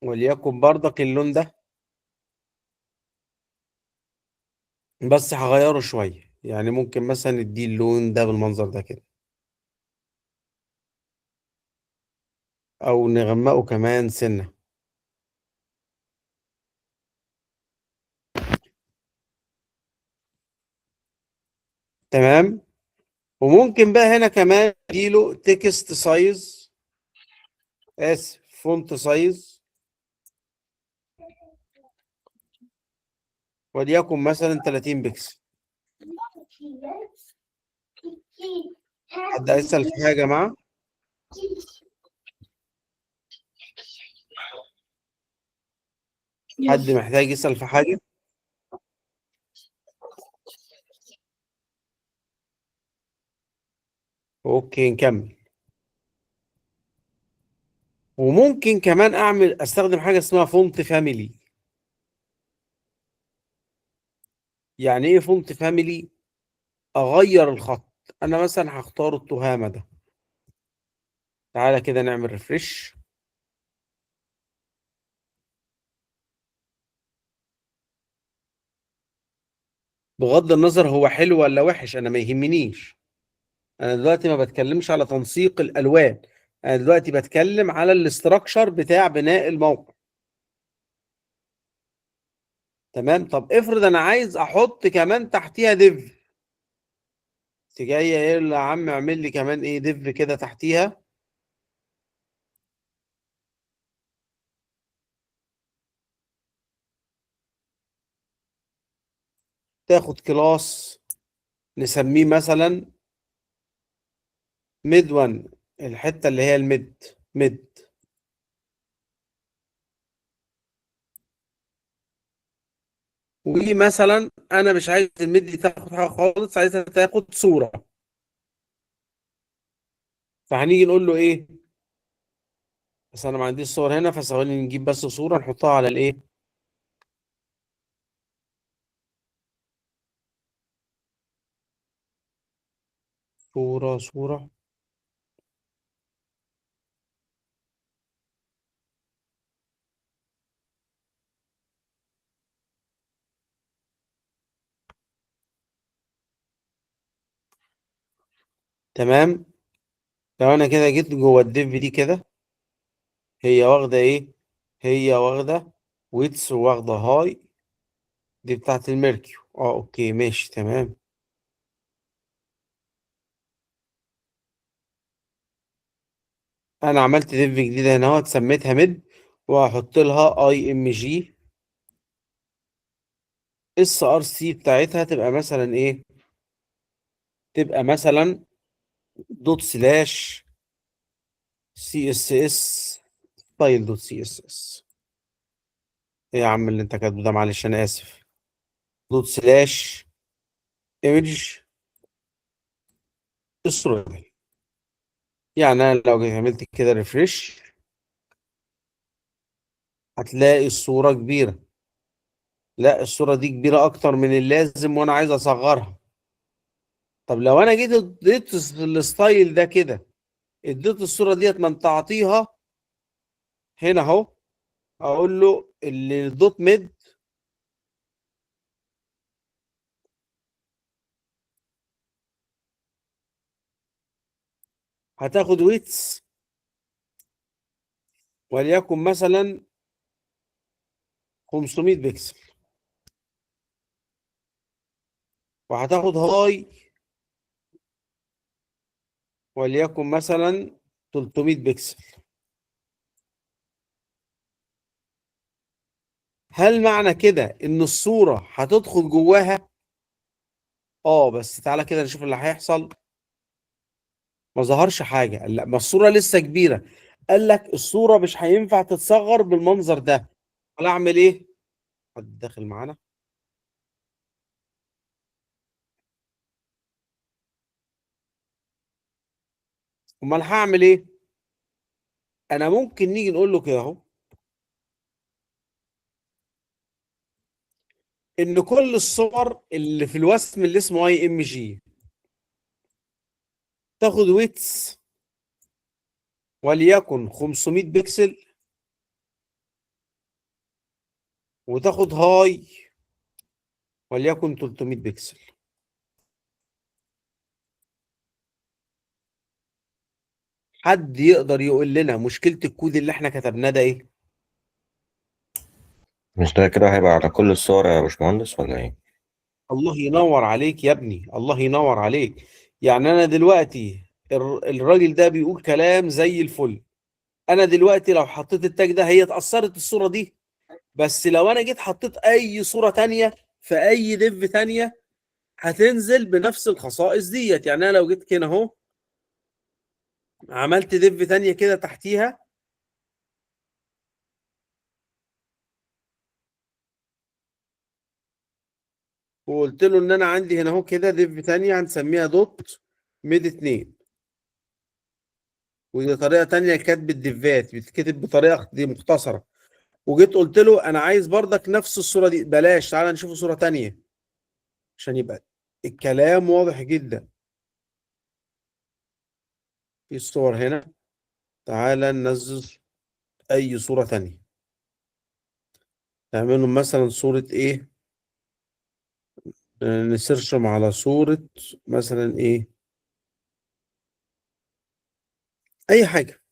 وليكن برضك اللون ده، بس هغيره شوية، يعني ممكن مثلا ندي اللون ده بالمنظر ده كده، او نغمقه كمان سنة. تمام. وممكن بقى هنا كمان اديله تكست سايز، اسف فونت سايز، وليكن مثلا 30 بكسل. حد هيسأل في حاجة يا جماعة؟ حد محتاج يسأل في حاجة؟ اوكي نكمل. وممكن كمان استخدم حاجة اسمها فونت فاميلي. يعني ايه فونت فاميلي؟ اغير الخط. انا مثلا هختار التهامة ده، تعالى كده نعمل ريفرش. بغض النظر هو حلو ولا وحش انا ما يهمنيش، انا دلوقتي ما بتكلمش على تنسيق الالوان، انا دلوقتي بتكلم على الاستراكشر بتاع بناء الموقع. تمام. طب افرض انا عايز احط كمان تحتيها ديف، جايه ايه يا عم اعمل لي كمان ايه ديف كده تحتيها. تاخد كلاس نسميه مثلا ميد 1، الحته اللي هي الميد ميد. ومثلا انا مش عايز الميد دي تاخد حاجه خالص، عايزها تاخد صوره، فهنيجي نقول له ايه، بس انا ما عنديش صور هنا، فثواني نجيب بس صوره نحطها على الايه. صوره صوره. تمام. لو انا كده جيت جوه الديف دي كده، هي واخده ايه؟ هي واخده ويتس واخده هاي، دي بتاعت الميركيو. اوكي ماشي تمام. انا عملت ديف جديده هنا اهوت سميتها ميد، وهحط لها اي ام جي اس ار سي بتاعتها تبقى مثلا ايه، تبقى مثلا دوت سلاش سي اس اس ستايل دوت سي اس اس. ايه يا عم اللي انت كاتبه ده، معلش انا اسف. دوت سلاش ايمج الصورة دي. يعني انا لو جيت عملت كده ريفرش هتلاقي الصورة كبيرة. لا الصورة دي كبيرة اكتر من اللازم وانا عايز اصغرها. طب لو انا جيت اديت الستايل ده كده، اديت الصورة ديت من تعطيها هنا اهو، اقول له الدوت ميد هتاخد ويتس وليكن مثلا 500 بكسل، وهتاخد هاي وليكن مثلا 300 بكسل. هل معنى كده ان الصورة هتدخل جواها؟ بس تعالى كده نشوف اللي هيحصل. ما ظهرش حاجة. قال لا، ما الصورة لسه كبيرة. قال لك الصورة مش هينفع تتصغر بالمنظر ده. ولا اعمل ايه؟ حد داخل معانا؟ امال هعمل ايه؟ انا ممكن نيجي نقول له كده اهو، ان كل الصور اللي في الوسم اللي اسمه اي ام جي تاخد ويتس وليكن 500 بكسل، وتاخد هاي وليكن 300 بكسل. حد يقدر يقول لنا مشكلة الكود اللي احنا كتبناه ده ايه؟ مش ده كده هيبقى على كل الصور يا باشمهندس ولا ايه؟ الله ينور عليك يا ابني، الله ينور عليك. يعني انا دلوقتي الراجل ده بيقول كلام زي الفل. انا دلوقتي لو حطيت التاج ده هي اتأثرت الصورة دي، بس لو انا جيت حطيت اي صورة تانية في اي ديف تانية هتنزل بنفس الخصائص ديت. يعني انا لو جيت هنا اهو عملت ديف تانية كده تحتيها، وقلت له ان انا عندي هنا اهو كده ديف تانية هنسميها دوت ميد 2، ودي طريقة تانية لكتب الديفات بتتكتب بطريقة دي مختصرة. وجيت قلت له انا عايز برضك نفس الصورة دي، بلاش، تعالى نشوف صورة تانية عشان يبقى الكلام واضح جدا. في الصور هنا، تعالى ننزل اي صورة تانية. نعملهم مثلا صورة ايه؟ نسيرشم على صورة مثلا ايه؟ اي حاجة،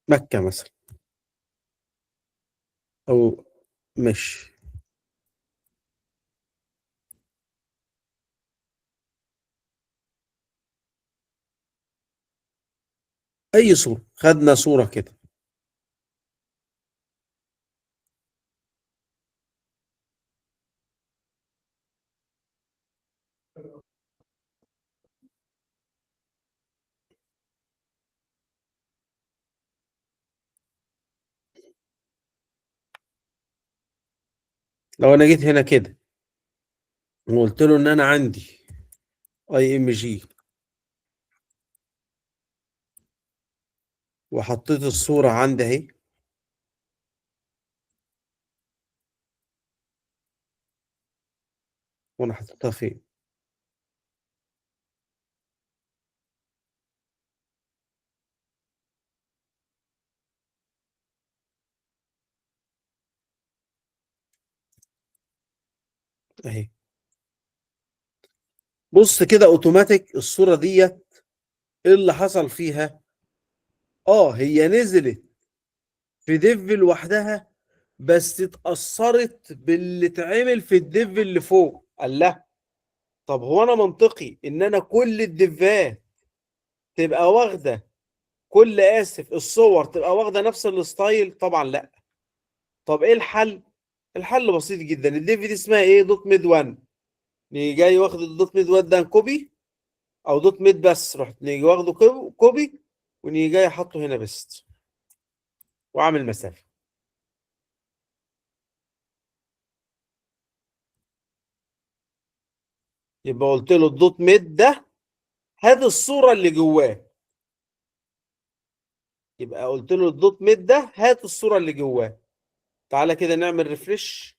مكة مثلا، او مش اي صورة. خدنا صورة كده، لو انا جيت هنا كده وقلت له ان انا عندي اي ام جي وحطيت الصورة عندي اهي، وانا حطيتها فين؟ اهي. بص كده اوتوماتيك الصورة ديت ايه اللي حصل فيها؟ هي نزلت في ديف لوحدها، بس اتأثرت باللي اتعمل في الديف اللي فوق. قال لا، طب هو انا منطقي ان انا كل الديفات تبقى واخده، كل الصور تبقى واخده نفس الستايل؟ طبعا لا. طب ايه الحل؟ الحل بسيط جدا. الديف دي اسمها ايه؟ دوت ميد 1. نيجي جاي واخد الدوت ميد 1 ده كوبي، او دوت ميد بس، رحت نيجي واخده كوبي، ونيجي جاي حاطه هنا بيست، واعمل مسافه. يبقى قلت له الدوت ميد ده هات الصوره اللي جواه. يبقى قلت له الدوت ميد ده هات الصوره اللي جواه. تعالى كده نعمل ريفرش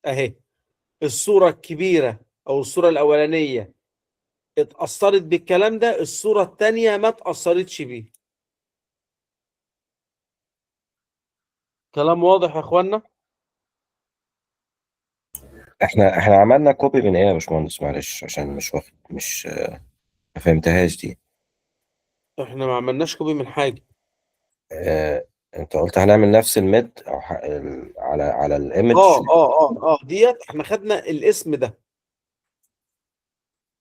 اهي. الصوره الكبيره او الصوره الاولانيه اتأثرت بالكلام ده، الصوره الثانيه ما اتأثرتش بيه. كلام واضح يا اخوانا؟ احنا عملنا كوبي من ايه يا باشمهندس؟ معلش عشان مش واخد، مش ما فهمتهاش دي. احنا ما عملناش كوبي من حاجة. انت قلت هنعمل نفس الميد او على الايمج. ديت احنا خدنا الاسم ده،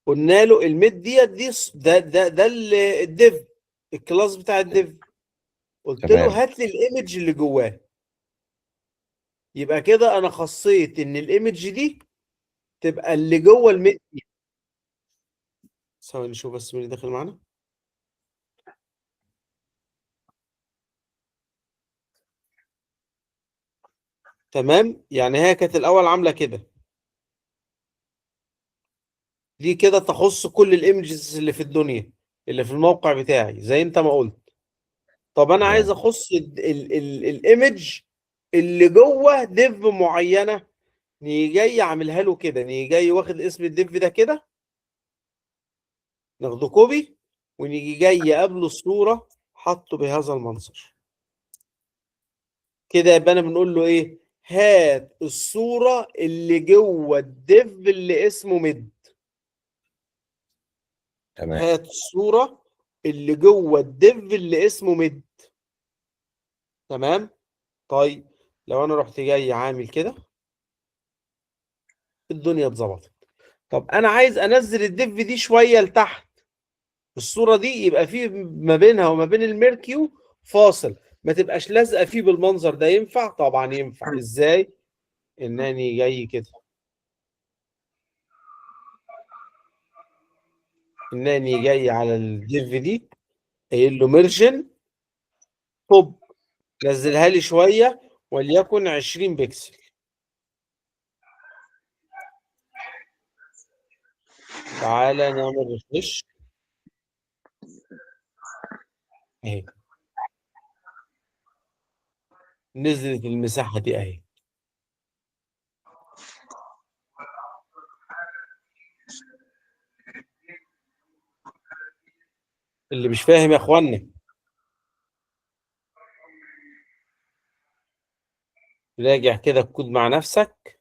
قلنا له الميد ديت ده الديف، الكلاس بتاع الديف. قلت تمام له هات لي الايمج اللي جواه. يبقى كده انا خصيت ان الايمج دي تبقى اللي جوه الميد دي. ثواني نشوف بس مين اللي داخل معانا. تمام، يعني هي كانت الاول عامله كده، دي كده تخص كل الايمجز اللي في الدنيا اللي في الموقع بتاعي زي انت ما قلت. طب انا عايز تمام اخص الايمج اللي جوه ديف معينه. نيجي جاي اعملها له كده، نيجي جاي واخد اسم الديف ده كده، ناخده كوبي، ونيجي جاي قبله الصوره حطه بهذا المنظر كده. يبقى انا بنقول له ايه؟ هات الصوره اللي جوه الديف اللي اسمه ميد. تمام هات الصوره اللي جوه الديف اللي اسمه ميد. تمام. طيب لو انا رحت جاي عامل كده، الدنيا اتظبطت. طب انا عايز انزل الديف دي شويه لتحت، الصوره دي يبقى في ما بينها وما بين الميركيو فاصل، ما تبقاش لازقه فيه بالمنظر ده. ينفع؟ طبعا ينفع. ازاي؟ انني جاي كده، انني جاي على الديف دي قايل له ميرجن توب، نزلها لي شويه وليكن 20 بكسل. تعالى نعمل ريفرش اهي، نزلت المساحه دي اهي. اللي مش فاهم يا اخوانا راجع كده الكود مع نفسك،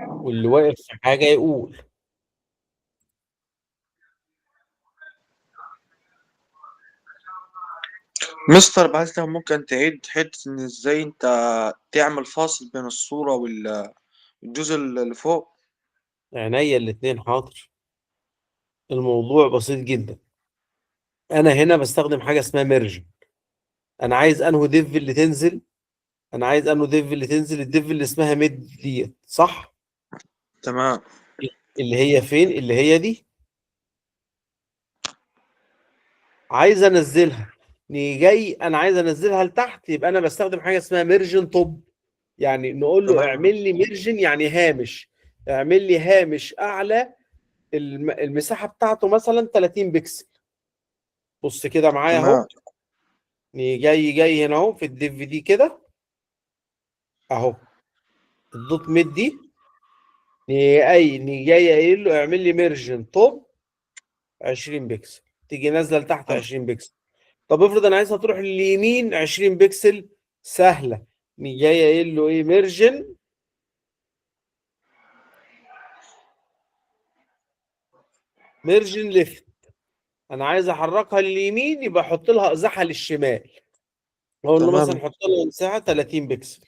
واللي واقف في حاجه يقول. مستر بعد كده ممكن تعيد حتة إن إزاي أنت تعمل فاصل بين الصورة والجزء اللي فوق. عينيا الاتنين حاضر. الموضوع بسيط جدا. انا هنا بستخدم حاجه اسمها ميرج. انا عايز انه ديف اللي تنزل، انا عايز انه ديف اللي تنزل الديف اللي اسمها ميد ديت، صح؟ تمام. اللي هي فين؟ اللي هي دي. عايز انزلها، نيجي جاي انا عايز انزلها لتحت، يبقى انا بستخدم حاجه اسمها ميرجن توب. يعني نقول له تمام. اعمل لي ميرجن يعني هامش، اعمل لي هامش اعلى المساحه بتاعته مثلا 30 بكسل. بص كده معايا اهو. تمام. نيجي جاي هنا اهو في الديف دي كده اهو، الدوت ميد دي. نيجي جاي قايل له اعمل لي ميرجن توب 20 بكسل، تيجي نازله لتحت 20 بكسل. طب افرض انا عايزها تروح لليمين 20 بكسل، سهله. نيجي جاي قايل له ايه؟ ميرجن ليفت. انا عايز احركها لليمين، يبقى احط لها ازاحه للشمال، اقول له مثلا تمام. حط لها مساحه 30 بكسل.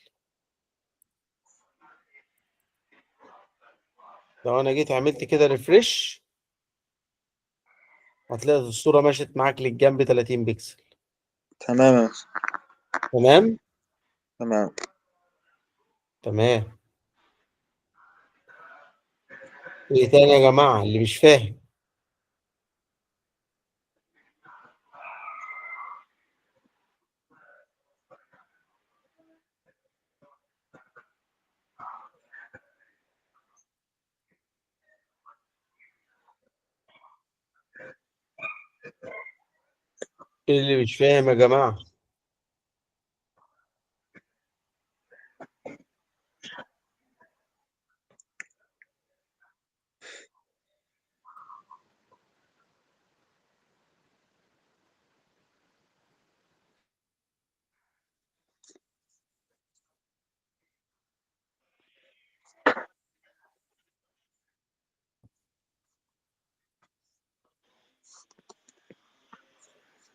لو انا جيت عملت كده ريفرش، هتلاقي الصوره مشت معاك للجنب 30 بكسل. تمام يا مستر. تمام. تمام. تمام. ايه تاني يا جماعه اللي مش فاهم؟ ايه اللي مش فاهم يا جماعه؟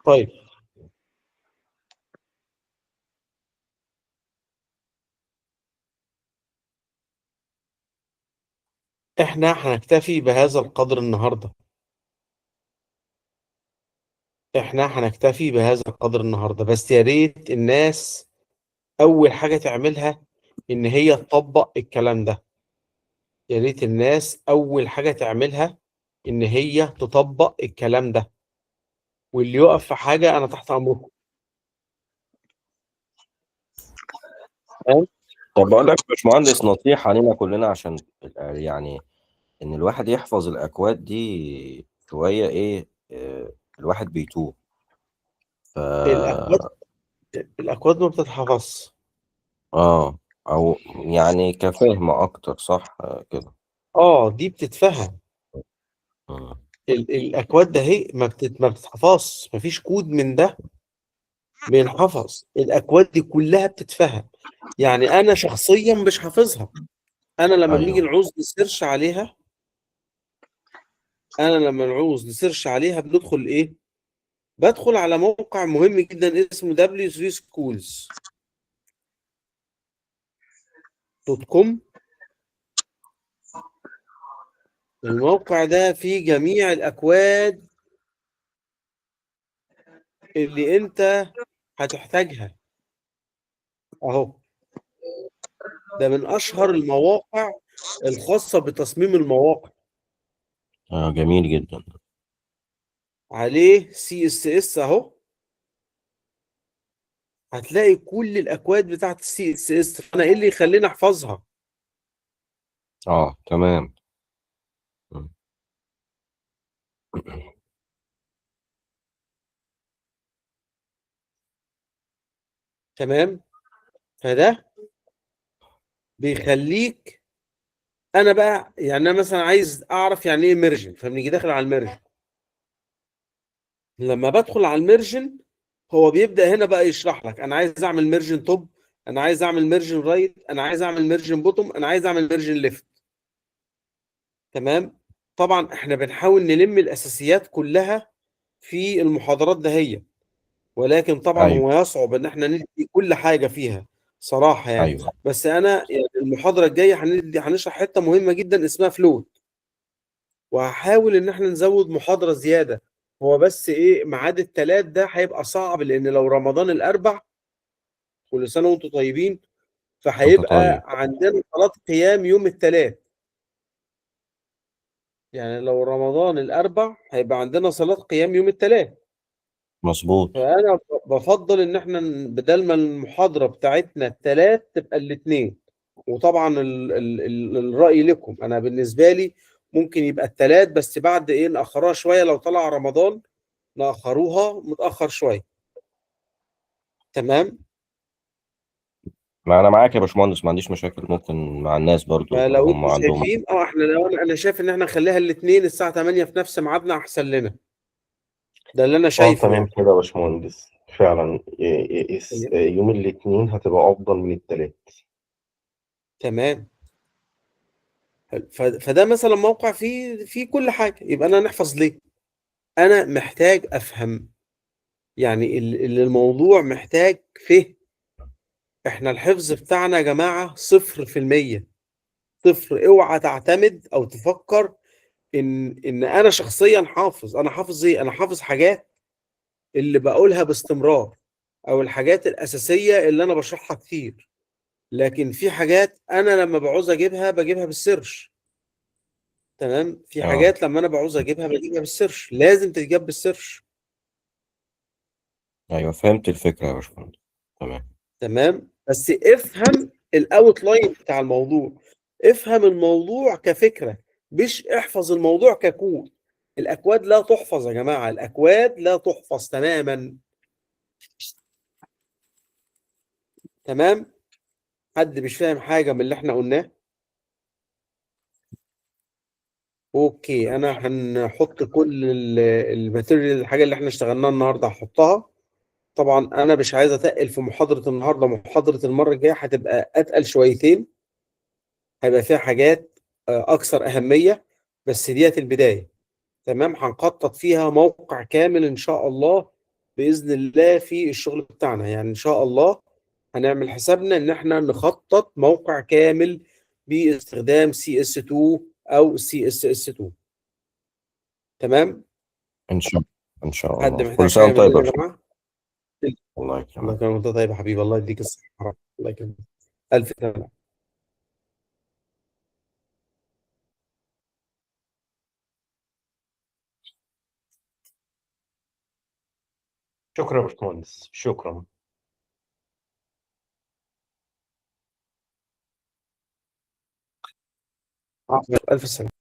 طيب احنا هنكتفي بهذا القدر النهارده. بس يا ريت الناس اول حاجه تعملها ان هي تطبق الكلام ده. يا ريت الناس اول حاجه تعملها ان هي تطبق الكلام ده، واللي يقف في حاجه انا تحت امركم. تمام؟ طب بقول لك يا باشمهندس، نصيحة لينا كلنا عشان يعني إن الواحد يحفظ الأكواد دي شوية إيه، الواحد بيتوه. ف الاكواد الاكواد ما بتتحفظش. أو يعني كفهم أكتر، صح كده. دي بتتفهم. مم. الاكواد ده هي ما بتتحفظش، مفيش كود من ده بينحفظ. الاكواد دي كلها بتتفهم. يعني انا شخصيا مش حافظها. انا لما بنيجي أيوه. نعوز نسيرش عليها بندخل ايه؟ بدخل على موقع مهم جدا اسمه w3schools.com. الموقع ده فيه جميع الاكواد اللي انت هتحتاجها اهو. ده من اشهر المواقع الخاصة بتصميم المواقع. جميل جدا. عليه CSS اهو. هتلاقي كل الاكواد بتاعت CSS. انا ايه اللي يخليني احفظها؟ تمام. مم. تمام. فده بيخليك. انا بقى يعني انا مثلا عايز اعرف يعني ايه ميرجن، فبنيجي داخل على الميرجن. لما بدخل على الميرجن هو بيبدأ هنا بقى يشرح لك انا عايز اعمل ميرجن توب، انا عايز اعمل ميرجن رايت، انا عايز اعمل ميرجن بوتوم، انا عايز اعمل ميرجن ليفت. تمام. طبعا احنا بنحاول نلم الاساسيات كلها في المحاضرات دهية، ولكن طبعا أيوه. هو يصعب ان احنا ندي كل حاجة فيها صراحة يعني. أيوه. بس انا يعني المحاضرة الجاية هنشرح حتة مهمة جدا اسمها فلوت، وهحاول ان احنا نزود محاضرة زيادة. هو بس ايه ميعاد التلات ده هيبقى صعب، لان لو رمضان الاربع، كل سنة وانتم طيبين، أنت طيب. فهيبقى عندنا صلاة قيام يوم التلات. يعني لو رمضان الاربع هيبقى عندنا صلاة قيام يوم التلات. مظبوط. فانا بفضل ان احنا بدل ما المحاضرة بتاعتنا التلات تبقى الاثنين. وطبعا الرأي لكم. انا بالنسبة لي ممكن يبقى التلات، بس بعد ايه نأخرها شوية لو طلع رمضان، نأخروها متأخر شوية. تمام. ما أنا معاك يا باشمهندس، ما عنديش مشاكل، ممكن مع الناس برضو لو فلو هم انتوا عندهم. شايفين احنا لو انا شايف ان احنا نخليها الاثنين الساعة 8 في نفس ميعادنا احسن لنا. ده اللي انا شايفه تمام يعني. كده يا باشمهندس، فعلا يوم الاثنين هتبقى افضل من الثلاث. تمام. حلو. فده مثلا موقع فيه كل حاجة. يبقى انا نحفظ ليه؟ انا محتاج افهم. يعني الموضوع محتاج فهم. احنا الحفظ بتاعنا يا جماعة 0%. صفر. اوعى تعتمد او تفكر ان انا شخصيا حافظ. انا حافظ ايه؟ انا حافظ حاجات اللي بقولها باستمرار، او الحاجات الاساسيه اللي انا بشرحها كتير. لكن في حاجات انا لما بعوز اجيبها بجيبها بالسيرش. تمام. في اه حاجات لما انا بعوز اجيبها بجيبها بالسيرش، لازم تتجاب بالسيرش. ايوه، فهمت الفكره يا باشمهندس. تمام. تمام. بس افهم الاوت لاين بتاع الموضوع. افهم الموضوع كفكره، مش احفظ الموضوع ككود. الاكواد لا تحفظ يا جماعه، الاكواد لا تحفظ تماما. تمام. حد مش فاهم حاجه من اللي احنا قلناه؟ اوكي. انا هنحط كل الماتيريال، الحاجه اللي احنا اشتغلناها النهارده هحطها. طبعا انا مش عايز اتقل في محاضره النهارده. محاضره المره الجايه هتبقى اتقل شويتين، هيبقى فيها حاجات اكثر اهميه. بس ديت البدايه. تمام. هنخطط فيها موقع كامل ان شاء الله باذن الله في الشغل بتاعنا. يعني ان شاء الله هنعمل حسابنا ان احنا نخطط موقع كامل باستخدام CS2 او CSS2. تمام. ان شاء الله ان شاء حد الله. محتاج كل سنه حاجه وانت طيب مننا يا يا باشمهندس. جماعه؟ الله الله يكرمك. يكرمك. انت طيب يا حبيبي، الله يديك الصحه. الله يكرمك. الف سلامه. شكرا يا باشمهندس، شكرا. الف سلامه.